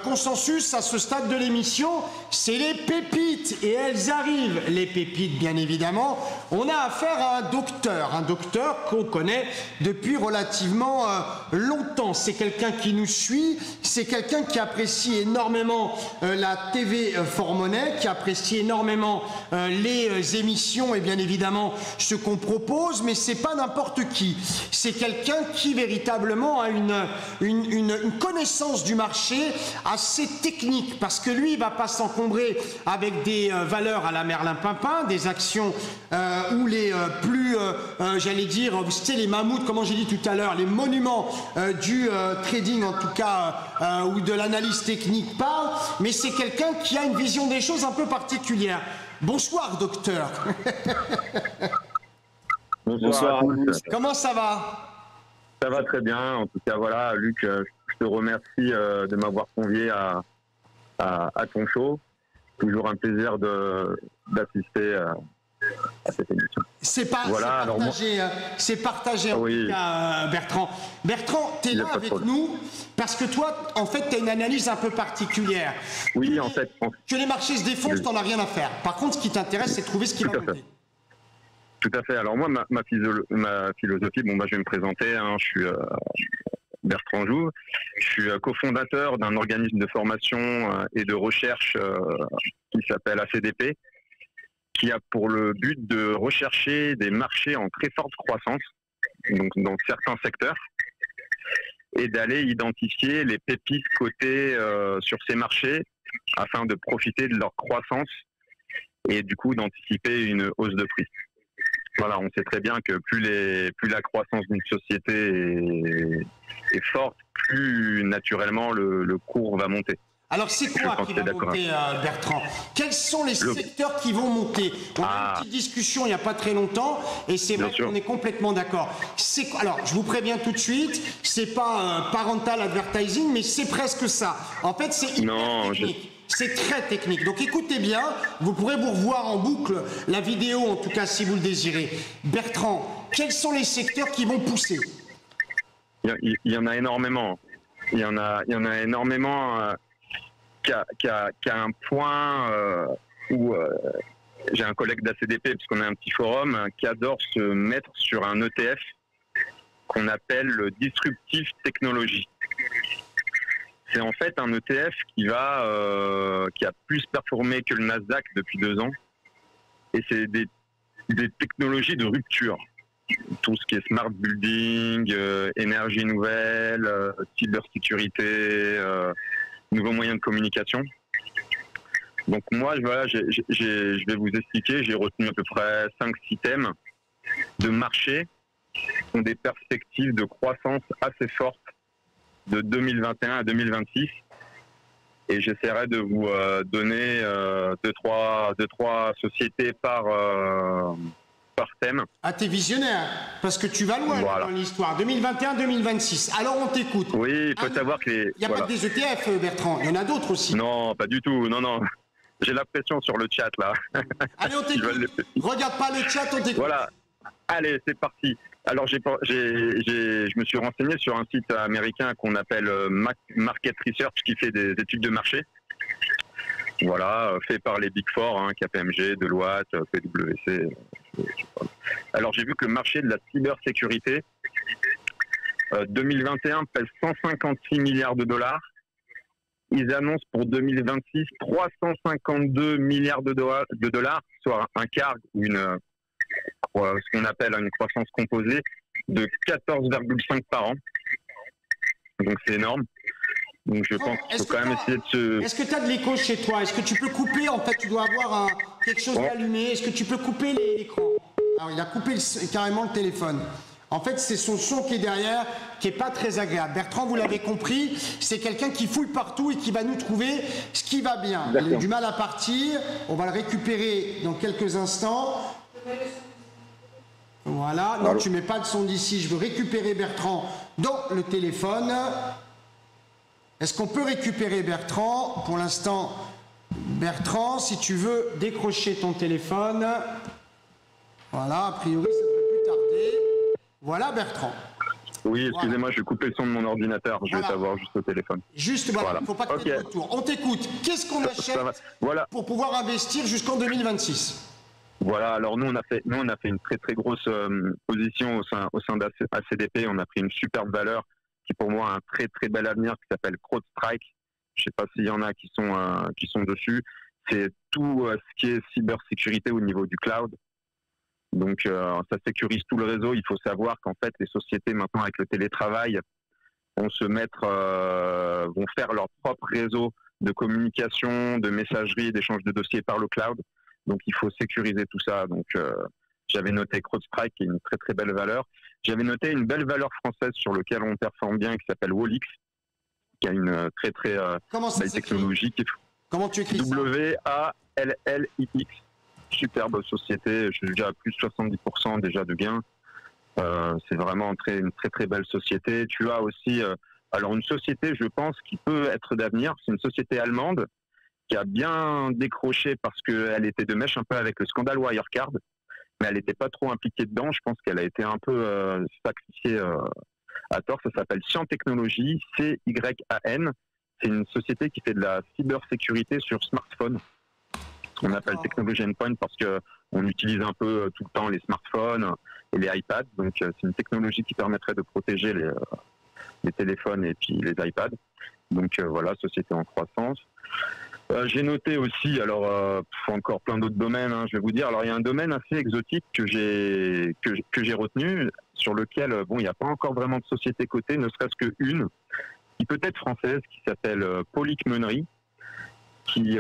consensus à ce stade de l'émission. C'est les pépites, et elles arrivent, les pépites bien évidemment. On a affaire à un docteur qu'on connaît depuis relativement longtemps. C'est quelqu'un qui nous suit, c'est quelqu'un qui apprécie énormément la TV Fort Monnaie, qui apprécie énormément les émissions et bien évidemment ce qu'on propose, mais c'est pas n'importe qui. C'est quelqu'un qui véritablement a une connaissance du marché assez technique, parce que lui, il va pas s'encombrer avec des valeurs à la Merlin-Papin, des actions ou les j'allais dire, vous savez, les mammouths, comment j'ai dit tout à l'heure, les monuments du trading en tout cas, ou de l'analyse technique parlent, mais c'est quelqu'un qui a une vision des choses un peu particulière. Bonsoir, docteur. Bonsoir à tous. Comment ça va? Ça va très bien. En tout cas, voilà, Luc, je te remercie de m'avoir convié à ton show. Toujours un plaisir d'assister à cette émission. C'est partagé en tout cas, Bertrand. Bertrand, tu es là avec nous parce que toi, en fait, tu as une analyse un peu particulière. Oui, en fait. Que les marchés se défoncent, t'en as rien à faire. Par contre, ce qui t'intéresse, c'est de trouver ce qui va monter. Tout à fait. Alors moi, ma philosophie, bon, je vais me présenter. Je suis Bertrand Jouve. Je suis cofondateur d'un organisme de formation et de recherche qui s'appelle ACDP, qui a pour le but de rechercher des marchés en très forte croissance, donc dans certains secteurs, et d'aller identifier les pépites cotées sur ces marchés afin de profiter de leur croissance et du coup d'anticiper une hausse de prix. Voilà, on sait très bien que plus la croissance d'une société est forte, plus naturellement le cours va monter. Alors c'est quoi qui va monter, Bertrand? Quels sont les secteurs qui vont monter? On a eu une petite discussion il n'y a pas très longtemps et c'est vrai qu'on est complètement d'accord. Alors je vous préviens tout de suite, c'est pas parental advertising, mais c'est presque ça. En fait c'est hyper technique. C'est très technique. Donc écoutez bien, vous pourrez vous revoir en boucle la vidéo, en tout cas si vous le désirez. Bertrand, quels sont les secteurs qui vont pousser? Il y en a énormément. Il y en a énormément qui a un point où j'ai un collègue d'ACDP, parce qu'on a un petit forum, qui adore se mettre sur un ETF qu'on appelle le Disruptive Technology. C'est en fait un ETF qui a plus performé que le Nasdaq depuis 2 ans. Et c'est des technologies de rupture. Tout ce qui est smart building, énergie nouvelle, cybersécurité, nouveaux moyens de communication. Donc moi, je vais vous expliquer, j'ai retenu à peu près 5-6 thèmes de marché qui ont des perspectives de croissance assez fortes de 2021 à 2026, et j'essaierai de vous donner 2-3 sociétés par thème. Ah, t'es visionnaire, parce que tu vas loin dans l'histoire. 2021-2026. Alors on t'écoute. Oui, il faut savoir que il n'y a pas que des ETF, Bertrand, il y en a d'autres aussi. Non, pas du tout, non. J'ai la pression sur le chat là. Allez, on t'écoute. Regarde pas le chat, on t'écoute. Voilà, allez, c'est parti. Alors, je me suis renseigné sur un site américain qu'on appelle Market Research, qui fait des études de marché. Voilà, fait par les Big Four, KPMG, Deloitte, PwC. Alors, j'ai vu que le marché de la cybersécurité, 2021 pèse 156 milliards de dollars. Ils annoncent pour 2026 352 milliards de dollars, soit un quart ou ce qu'on appelle une croissance composée de 14,5 par an. Donc c'est énorme. Donc je pense qu'il faut quand même essayer de se... Est-ce que tu as de l'écho chez toi? Est-ce que tu peux couper? En fait, tu dois avoir quelque chose d'allumé. Est-ce que tu peux couper l'écran? Alors il a coupé carrément le téléphone. En fait, c'est son son qui est derrière, qui n'est pas très agréable. Bertrand, vous l'avez compris, c'est quelqu'un qui fouille partout et qui va nous trouver ce qui va bien. Il a eu du mal à partir, on va le récupérer dans quelques instants. Voilà, non, tu ne mets pas de son d'ici, je veux récupérer Bertrand dans le téléphone. Est-ce qu'on peut récupérer Bertrand? Pour l'instant, Bertrand, si tu veux décrocher ton téléphone. Voilà, a priori, ça ne peut plus tarder. Voilà Bertrand. Oui, excusez-moi, voilà. Je vais couper le son de mon ordinateur, je vais t'avoir juste au téléphone. Juste, voilà, il ne faut pas que tu aies de retour. On t'écoute. Qu'est-ce qu'on achète pour pouvoir investir jusqu'en 2026? Voilà, alors nous on a fait une très très grosse position au sein d'ACDP, on a pris une superbe valeur qui pour moi a un très très bel avenir qui s'appelle CrowdStrike. Je ne sais pas s'il y en a qui sont dessus. C'est tout ce qui est cybersécurité au niveau du cloud. Donc ça sécurise tout le réseau. Il faut savoir qu'en fait les sociétés maintenant avec le télétravail vont faire leur propre réseau de communication, de messagerie, d'échange de dossiers par le cloud. Donc il faut sécuriser tout ça. Donc j'avais noté CrowdStrike qui est une très très belle valeur. J'avais noté une belle valeur française sur laquelle on performe bien qui s'appelle Wallix, qui a une très très belle technologie. Comment tu écris WALLIX. Superbe société, je suis déjà à plus de 70% déjà de gains. C'est vraiment une très très belle société. Tu as aussi alors une société, je pense, qui peut être d'avenir. C'est une société allemande qui a bien décroché parce qu'elle était de mèche un peu avec le scandale Wirecard, mais elle n'était pas trop impliquée dedans. Je pense qu'elle a été un peu sacrifiée à tort. Ça s'appelle Cyan Technologies, CYAN. C'est une société qui fait de la cybersécurité sur smartphone. On appelle technologie endpoint parce qu'on utilise un peu tout le temps les smartphones et les iPads. Donc c'est une technologie qui permettrait de protéger les téléphones et puis les iPads. Donc voilà, société en croissance. J'ai noté aussi, alors encore plein d'autres domaines, je vais vous dire. Alors il y a un domaine assez exotique que j'ai retenu, sur lequel il n'y a pas encore vraiment de société cotée, ne serait-ce qu'une, qui peut être française, qui s'appelle Polic Meunerie, qui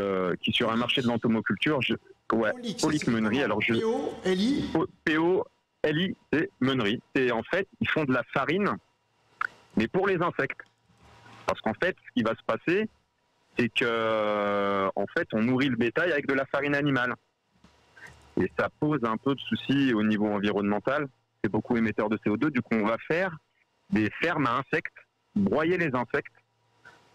sur un marché de l'entomoculture, Polic Meunerie. Alors P-O-L-I, c'est Meunerie. C'est en fait, ils font de la farine, mais pour les insectes. Parce qu'en fait, ce qui va se passer, c'est que en fait, on nourrit le bétail avec de la farine animale. Et ça pose un peu de soucis au niveau environnemental. C'est beaucoup émetteur de CO2. Du coup, on va faire des fermes à insectes, broyer les insectes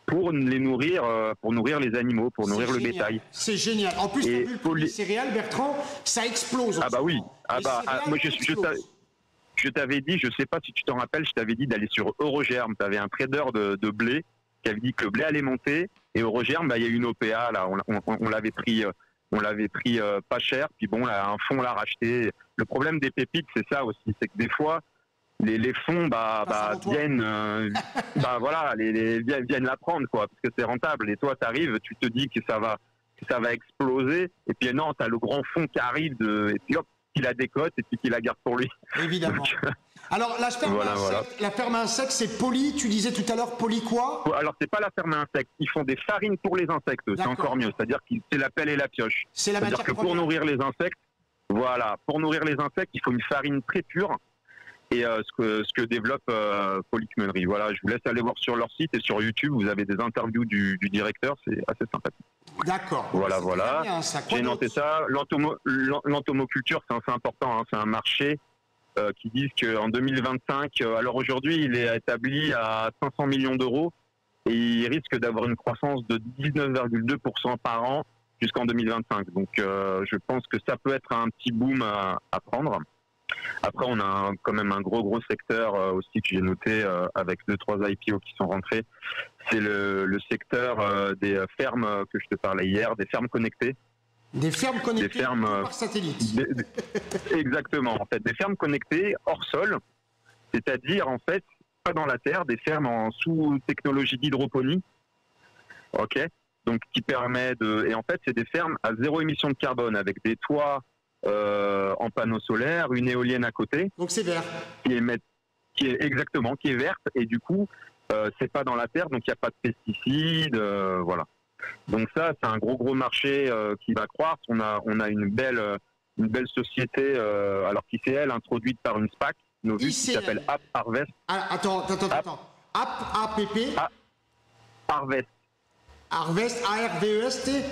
pour les nourrir, pour nourrir les animaux, pour nourrir le bétail. C'est génial. En plus, tu as vu les céréales, Bertrand, ça explose. Ah bah oui. Moi, je t'avais dit, je sais pas si tu t'en rappelles, je t'avais dit d'aller sur Eurogerm. Tu avais un trader de blé qui avait dit que le blé allait monter. Et Eurogerm, il y a eu une OPA, là, on l'avait pris pas cher. Puis bon, là, un fonds l'a racheté. Le problème des pépites, c'est ça aussi, c'est que des fois, les fonds viennent viennent la prendre, quoi, parce que c'est rentable. Et toi, tu arrives, tu te dis que ça va exploser. Et puis non, tu as le grand fonds qui arrive et puis hop, qui la décote et puis qui la garde pour lui. Évidemment. Donc, alors, la ferme à insectes, c'est Poli, tu disais tout à l'heure, Poli quoi? Alors, c'est pas la ferme à insectes, ils font des farines pour les insectes, c'est encore mieux, c'est-à-dire que c'est la pelle et la pioche. C'est-à-dire que pour nourrir les insectes, il faut une farine très pure, et ce que développe Polic Meunerie. Voilà, je vous laisse aller voir sur leur site et sur YouTube, vous avez des interviews du directeur, c'est assez sympathique. D'accord. Voilà. J'ai noté ça. L'entomoculture, c'est assez important, c'est un marché qui disent qu'en 2025, alors aujourd'hui il est établi à 500 millions d'euros et il risque d'avoir une croissance de 19,2% par an jusqu'en 2025. Donc je pense que ça peut être un petit boom à prendre. Après on a quand même un gros secteur aussi que j'ai noté avec 2-3 IPO qui sont rentrés. C'est le secteur des fermes que je te parlais hier, des fermes connectées. Des fermes connectées par satellite. Exactement, en fait, des fermes connectées hors sol, c'est-à-dire en fait pas dans la terre, des fermes en sous technologie d'hydroponie, ok, donc qui permet et en fait c'est des fermes à zéro émission de carbone avec des toits en panneaux solaires, une éolienne à côté. Donc c'est vert. Qui est verte et du coup c'est pas dans la terre, donc il n'y a pas de pesticides, voilà. Donc ça, c'est un gros marché qui va croître. On a une belle société, alors qui c'est elle, introduite par une SPAC, Novus, qui s'appelle App Harvest. Ah, attends. App, A-P-P. Harvest. Harvest, A-R-V-E-S-T.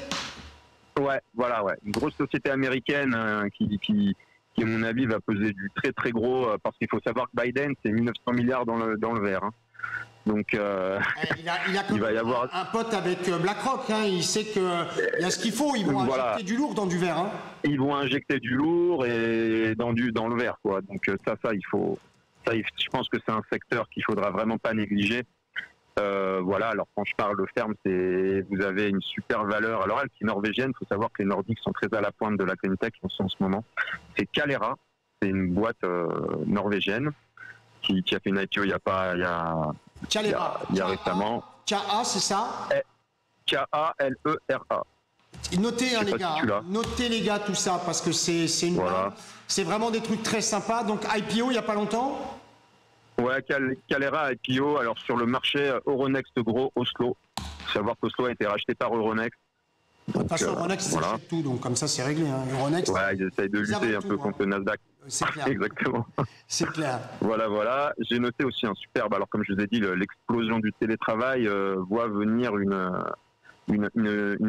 Ouais, voilà, ouais. Une grosse société américaine qui, à mon avis, va peser du très très gros, parce qu'il faut savoir que Biden, c'est 1900 milliards dans le vert. Hein. Donc, il va y avoir un pote avec BlackRock. Hein. Il sait qu'il y a ce qu'il faut. Ils vont injecter du lourd dans du vert. Hein. Ils vont injecter du lourd et dans le vert, quoi. Donc je pense que c'est un secteur qu'il faudra vraiment pas négliger. Voilà, alors quand je parle de ferme, vous avez une super valeur. Alors elle, qui est norvégienne, il faut savoir que les Nordiques sont très à la pointe de la clean tech en ce moment. C'est Kalera, c'est une boîte norvégienne qui a fait une IPO il y a récemment. K-A, c'est ça? K-A-L-E-R-A. Notez, hein, les gars, notez les gars tout ça, parce que c'est vraiment des trucs très sympas. Donc IPO il n'y a pas longtemps? Ouais, Kalera IPO, alors sur le marché Euronext Gros Oslo. Il faut savoir qu'Oslo a été racheté par Euronext. De toute façon, Euronext, ils achètent tout, donc comme ça, c'est réglé. Hein. Euronext, ouais, ils essayent de lutter un peu contre le Nasdaq. C'est clair. Exactement. C'est clair. Voilà. J'ai noté aussi un superbe, alors comme je vous ai dit, l'explosion du télétravail voit venir une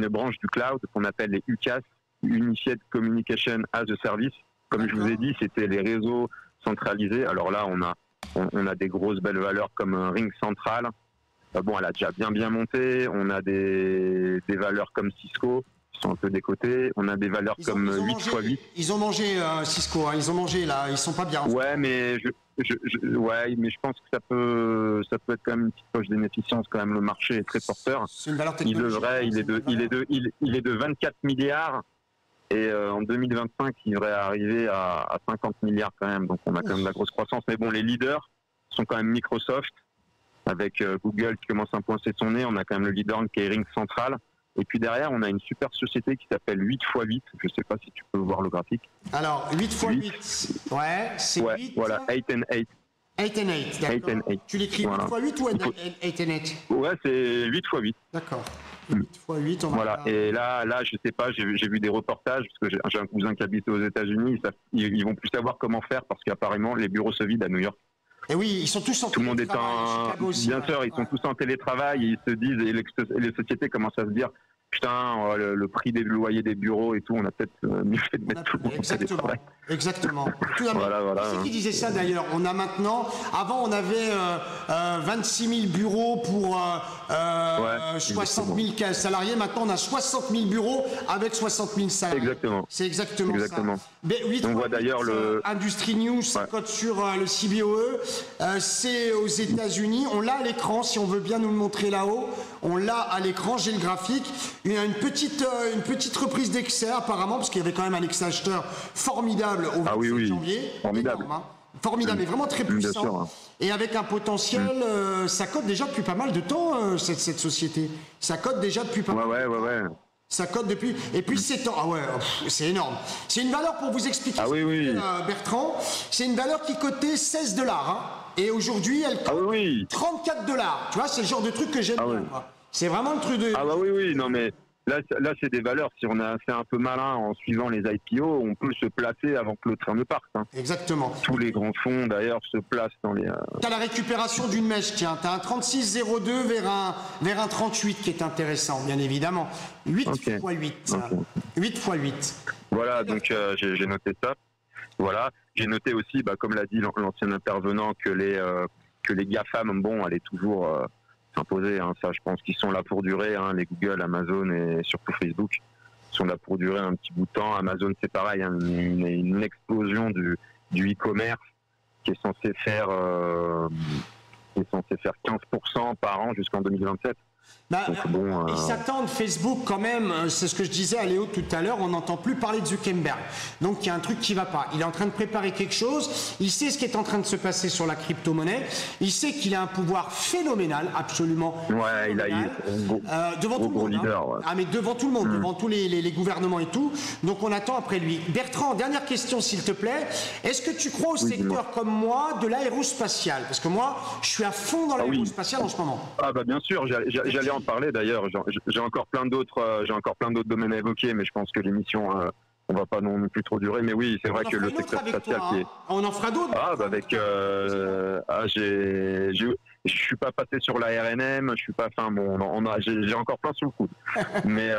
branche du cloud qu'on appelle les UCaaS, Unified Communication as a Service. Comme je vous ai dit, c'était les réseaux centralisés. Alors là, on a des grosses belles valeurs comme Ring Central. Bon, elle a déjà bien monté. On a des valeurs comme Cisco, qui sont un peu décotées. On a des valeurs comme 8x8. Ils ont mangé Cisco, hein. Ils ont mangé là. Ils sont pas bien. Ouais, mais je pense que ça peut être quand même une petite poche d'inefficience. Quand même, le marché est très porteur. C'est une valeur technologique. Il est de 24 milliards. Et en 2025, il devrait arriver à 50 milliards quand même. Donc on a quand même de la grosse croissance. Mais bon, les leaders sont quand même Microsoft, avec Google qui commence à pointer son nez. On a quand même le leader qui est Ring Central. Et puis derrière, on a une super société qui s'appelle 8x8. Je ne sais pas si tu peux voir le graphique. Alors, 8x8, ouais, c'est 8. Voilà, 8 and 8. 8 and 8, d'accord. 8 and 8. Tu l'écris 8x8 ou 8 and 8? Ouais, c'est 8x8. D'accord. 8x8, on va... Voilà, et là, je sais pas, j'ai vu des reportages, parce que j'ai un cousin qui habite aux États-Unis, ils vont plus savoir comment faire, parce qu'apparemment, les bureaux se vident à New York. Et oui, ils sont tous en télétravail. Tout le monde est bien sûr, ils sont tous en télétravail, et ils se disent, et les sociétés commencent à se dire, putain, le prix des loyers des bureaux et tout, on a peut-être mieux fait de mettre tout le monde en télétravail. Exactement. Voilà. C'est qui disait ça d'ailleurs? On a maintenant, avant on avait 26 000 bureaux pour 60 000 salariés, maintenant on a 60 000 bureaux avec 60 000 salariés. Exactement. C'est exactement ça. Mais 8, on voit d'ailleurs Industry News, ça cote sur le CBOE, c'est aux États-Unis, on l'a à l'écran, si on veut bien nous le montrer là-haut, on l'a à l'écran, j'ai le graphique. Il y a une petite reprise d'excès apparemment, parce qu'il y avait quand même un excès acheteur formidable au 27 janvier. Formidable. Énorme, hein. Formidable, mais vraiment très puissant. Sûr, hein. Et avec un potentiel, ça cote déjà depuis pas mal de temps, cette société. Ça cote déjà depuis pas mal de temps. Ouais. Ça cote depuis... Et puis c'est... Ah ouais, c'est énorme. C'est une valeur, pour vous expliquer, Bertrand, c'est une valeur qui cotait $16. Hein. Et aujourd'hui, elle cote $34. Tu vois, c'est le genre de truc que j'aime bien. Quoi. C'est vraiment le truc de... Ah bah oui, non mais... Là, c'est des valeurs. Si on a fait un peu malin en suivant les IPO, on peut se placer avant que le train ne parte. Hein. Exactement. Tous les grands fonds, d'ailleurs, se placent dans les... T'as la récupération d'une mèche, tiens. T'as un 36,02 vers un 38 qui est intéressant, bien évidemment. 8 x 8. 8 x 8. Voilà, donc j'ai noté ça. Voilà. J'ai noté aussi, comme l'a dit l'ancien intervenant, que les GAFAM, bon, elle est toujours... s'imposer, hein. Ça je pense qu'ils sont là pour durer, hein. Les Google, Amazon et surtout Facebook sont là pour durer un petit bout de temps. Amazon c'est pareil, hein. Une explosion du e-commerce qui est censé faire 15% par an jusqu'en 2027. Ils s'attendent, Facebook quand même, c'est ce que je disais à Léo tout à l'heure, on n'entend plus parler de Zuckerberg. Donc il y a un truc qui va pas. Il est en train de préparer quelque chose, il sait ce qui est en train de se passer sur la crypto-monnaie, il sait qu'il a un pouvoir phénoménal, absolument. Ouais, phénoménal, devant tout le monde. Leader, ouais. Ah mais devant tout le monde, devant tous les gouvernements et tout. Donc on attend après lui. Bertrand, dernière question s'il te plaît. Est-ce que tu crois au secteur comme moi de l'aérospatial? Parce que moi, je suis à fond dans l'aérospatial en ce moment. Ah bah bien sûr, j'allais en parler d'ailleurs. J'ai encore plein d'autres domaines à évoquer, mais je pense que l'émission on va pas non plus trop durer, mais oui, c'est vrai que le secteur spatial qui est... On en fera d'autres. Ah, bah avec... je suis pas passé sur la RNM, je suis pas... Enfin, bon, j'ai encore plein sous le coude. mais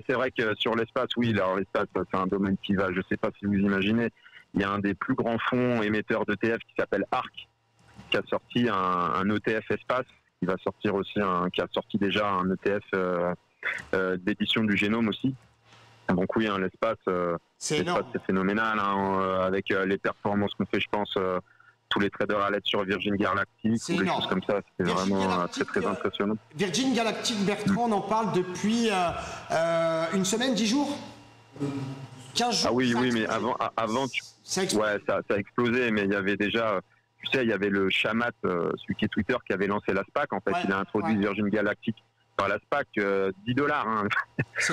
c'est vrai que sur l'espace, oui, alors l'espace, c'est un domaine qui va... Je sais pas si vous imaginez, il y a un des plus grands fonds émetteurs d'ETF qui s'appelle ARC, qui a sorti un ETF espace, qui va sortir aussi qui a sorti déjà un ETF d'édition du génome aussi. Donc oui, l'espace, c'est phénoménal, avec les performances qu'on fait, je pense, tous les traders à l'aide sur Virgin Galactic ou des choses comme ça, c'était vraiment très impressionnant. Virgin Galactic, Bertrand, on en parle depuis une semaine, 10 jours 15 jours. Ah oui, mais avant ça a explosé, mais il y avait déjà... Tu sais, il y avait le Chamat, celui qui est Twitter, qui avait lancé la SPAC. En fait, il a introduit Virgin Galactic par la SPAC, $10. Hein.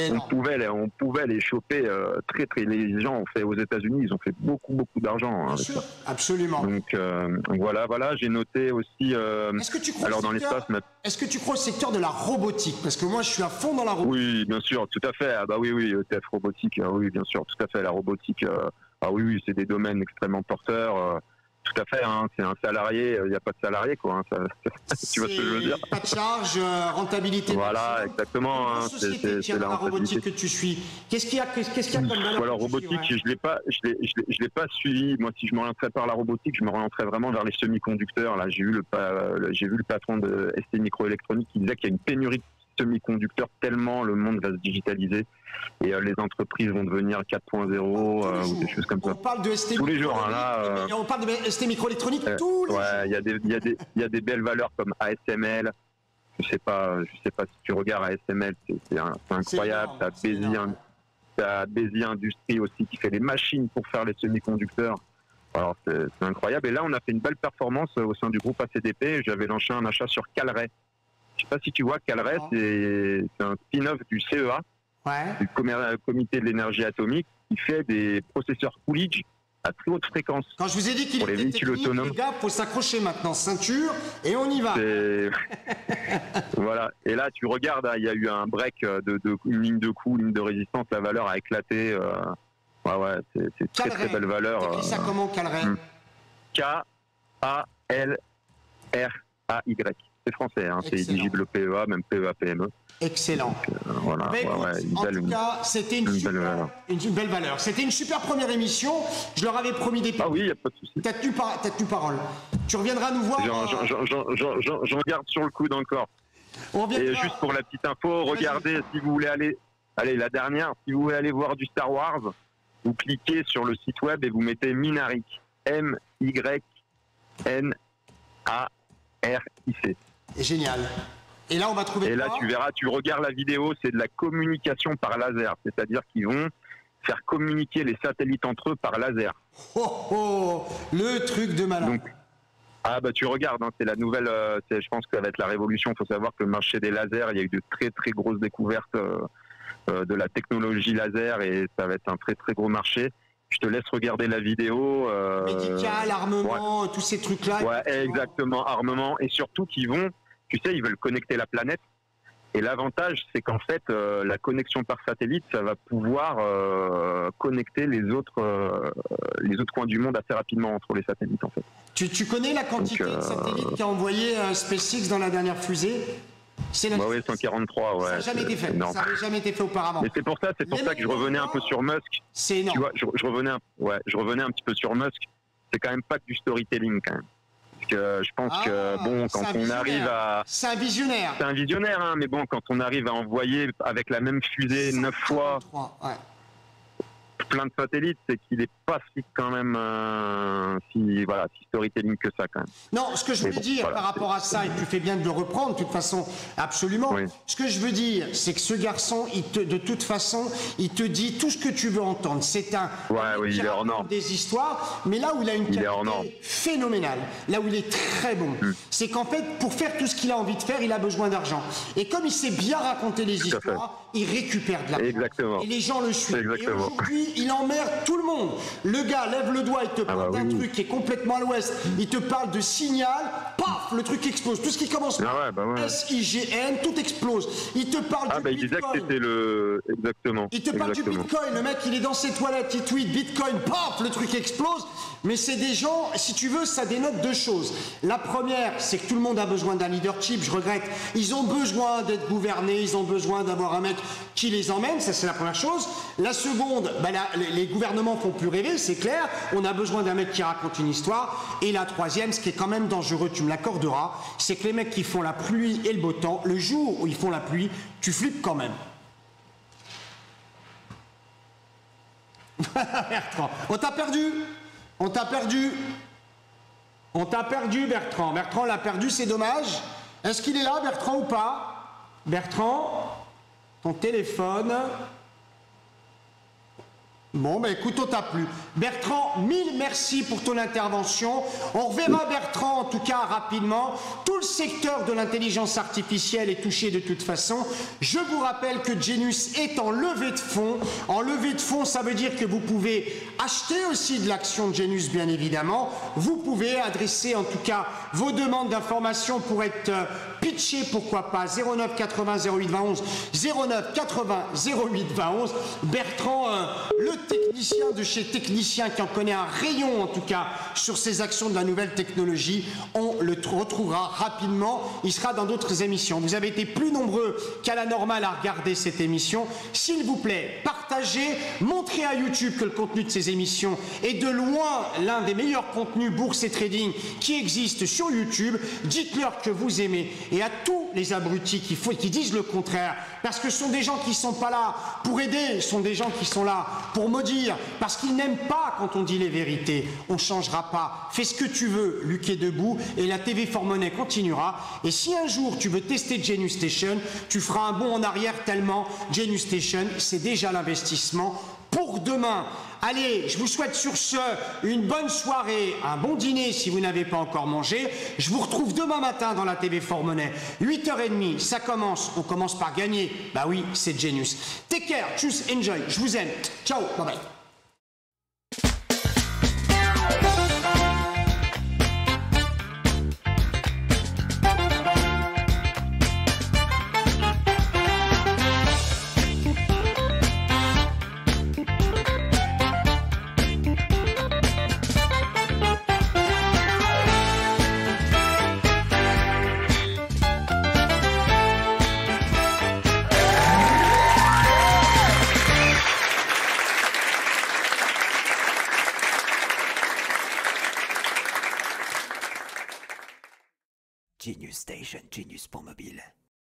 On pouvait les choper très. Les gens ont fait aux États-Unis, ils ont fait beaucoup d'argent. Bien sûr, absolument. Donc voilà. J'ai noté aussi. Est-ce que tu crois au secteur de la robotique? Parce que moi, je suis à fond dans la robotique. Oui, bien sûr, tout à fait. Ah bah oui, ETF robotique. Oui, bien sûr, tout à fait. La robotique. Oui, c'est des domaines extrêmement porteurs. Tout à fait, c'est un salarié, il n'y a pas de salarié, quoi. Tu vois ce que je veux dire? Pas de charge, rentabilité. Voilà, exactement. C'est la robotique que tu suis. Qu'est-ce qu'il y a comme valeur? La robotique, je l'ai pas suivi. Moi, si je m'orienterais par la robotique, je m'orienterais vraiment vers les semi-conducteurs. Là, j'ai vu le patron de ST Microélectronique qui disait qu'il y a une pénurie de semi-conducteurs tellement le monde va se digitaliser et les entreprises vont devenir 4.0 ou des choses comme ça. On parle de ST tous les jours. On parle de ST Microélectronique tous les jours. Il y a des belles valeurs comme ASML. Je sais pas si tu regardes ASML, c'est incroyable. T'as Bézi Industrie aussi qui fait les machines pour faire les semi-conducteurs. Alors c'est incroyable. Et là, on a fait une belle performance au sein du groupe ACDP. J'avais lancé un achat sur Calray. Je ne sais pas si tu vois, Calray, c'est un spin-off du CEA, du Comité de l'énergie atomique, qui fait des processeurs Coolidge à très haute fréquence. Quand je vous ai dit qu'il était technique, les gars, il faut s'accrocher maintenant, ceinture, et on y va. Voilà. Et là, tu regardes, il y a eu un break une ligne de coup, ligne de résistance, la valeur a éclaté. C'est très belle valeur. T'écris ça comment, Calray? K-A-L-R-A-Y. C'est français, c'est éligible PEA, même PEA PME. Excellent. Donc, en tout cas, c'était une belle valeur. C'était une super première émission. Je leur avais promis des... Ah oui, il n'y a pas de souci. T'as tenu parole. Tu reviendras nous voir. J'en garde sur le coude encore. Et juste pour la petite info, regardez si vous voulez aller... Allez, la dernière, si vous voulez aller voir du Star Wars, vous cliquez sur le site web et vous mettez Mynaric. M-Y-N-A-R-I-C. Génial. Et là, on va trouver. Et là, tu verras, tu regardes la vidéo, c'est de la communication par laser. C'est-à-dire qu'ils vont faire communiquer les satellites entre eux par laser. Le truc de malin. Donc, tu regardes, c'est la nouvelle. Je pense que ça va être la révolution. Il faut savoir que le marché des lasers, il y a eu de très très grosses découvertes de la technologie laser et ça va être un très très gros marché. Je te laisse regarder la vidéo. Médical, armement, tous ces trucs-là. Ouais, exactement, armement. Et surtout qu'ils vont, tu sais, ils veulent connecter la planète. Et l'avantage, c'est qu'en fait, la connexion par satellite, ça va pouvoir connecter les autres coins du monde assez rapidement entre les satellites, en fait. Tu connais la quantité de satellites qu'a envoyé SpaceX dans la dernière fusée? Oui, 143, ouais. Ça n'a jamais été fait. Ça n'avait jamais été fait auparavant. Mais c'est pour ça que je revenais un peu sur Musk. C'est énorme. Tu vois, je revenais un petit peu sur Musk. C'est quand même pas que du storytelling, quand même. Parce que je pense que, quand on arrive à... C'est un visionnaire. C'est un visionnaire, mais bon, quand on arrive à envoyer avec la même fusée 9 fois... plein de satellites, c'est qu'il n'est pas si quand même si storytelling que ça quand même. Non, ce que je veux dire par rapport à ça, et tu fais bien de le reprendre de toute façon, absolument. Oui. Ce que je veux dire, c'est que ce garçon, de toute façon, il te dit tout ce que tu veux entendre. C'est un il est hors norme. Des histoires, mais là où il a une qualité phénoménal, là où il est très bon, c'est qu'en fait, pour faire tout ce qu'il a envie de faire, il a besoin d'argent. Et comme il sait bien raconter les histoires, il récupère de l'argent. Exactement. Et les gens le suivent. Exactement. Et aujourd'hui, il emmerde tout le monde. Le gars lève le doigt, il te parle d'un truc qui est complètement à l'ouest. Il te parle de signal, paf, le truc explose. Tout ce qui commence par SIGN, tout explose. Il te parle du il disait que c'était le... Exactement. Il te parle du Bitcoin. Le mec, il est dans ses toilettes, il tweet Bitcoin, paf, le truc explose. Mais c'est des gens, si tu veux, ça dénote deux choses. La première, c'est que tout le monde a besoin d'un leadership, je regrette. Ils ont besoin d'être gouvernés, ils ont besoin d'avoir un mec qui les emmène, ça c'est la première chose. La seconde, les gouvernements font plus rêver, c'est clair. On a besoin d'un mec qui raconte une histoire. Et la troisième, ce qui est quand même dangereux, tu me l'accorderas, c'est que les mecs qui font la pluie et le beau temps, le jour où ils font la pluie, tu flippes quand même. Bertrand, on t'a perdu. On t'a perdu. On t'a perdu, Bertrand. Bertrand l'a perdu, c'est dommage. Est-ce qu'il est là, Bertrand, ou pas? Bertrand, ton téléphone. Bon, écoute, on t'a plus. Bertrand, mille merci pour ton intervention. On reverra Bertrand, en tout cas, rapidement. Tout le secteur de l'intelligence artificielle est touché de toute façon. Je vous rappelle que Genius est en levée de fonds. En levée de fonds, ça veut dire que vous pouvez acheter aussi de l'action de Genius, bien évidemment. Vous pouvez adresser, en tout cas, vos demandes d'information pour être pitché, pourquoi pas. 09 80 08 20 11. 09 80 08 20 11. Bertrand, le technicien de chez Technicien qui en connaît un rayon en tout cas sur ces actions de la nouvelle technologie, on le retrouvera rapidement, il sera dans d'autres émissions. Vous avez été plus nombreux qu'à la normale à regarder cette émission, s'il vous plaît, partagez, montrez à YouTube que le contenu de ces émissions est de loin l'un des meilleurs contenus bourse et trading qui existent sur YouTube, dites-leur que vous aimez, et à tous les abrutis qui disent le contraire, parce que ce sont des gens qui ne sont pas là pour aider, ce sont des gens qui sont là pour maudire, parce qu'ils n'aiment pas quand on dit les vérités. On ne changera pas. Fais ce que tu veux, Luc est debout, et la TV for Money continuera. Et si un jour tu veux tester Genius Station, tu feras un bond en arrière tellement Genius Station, c'est déjà l'investissement pour demain. Allez, je vous souhaite sur ce une bonne soirée, un bon dîner si vous n'avez pas encore mangé. Je vous retrouve demain matin dans la TV for Money. 8h30, ça commence. On commence par gagner. Bah oui, c'est Genius. Take care, choose, enjoy. Je vous aime. Ciao, bye bye. Genius Station, Genius pour mobile.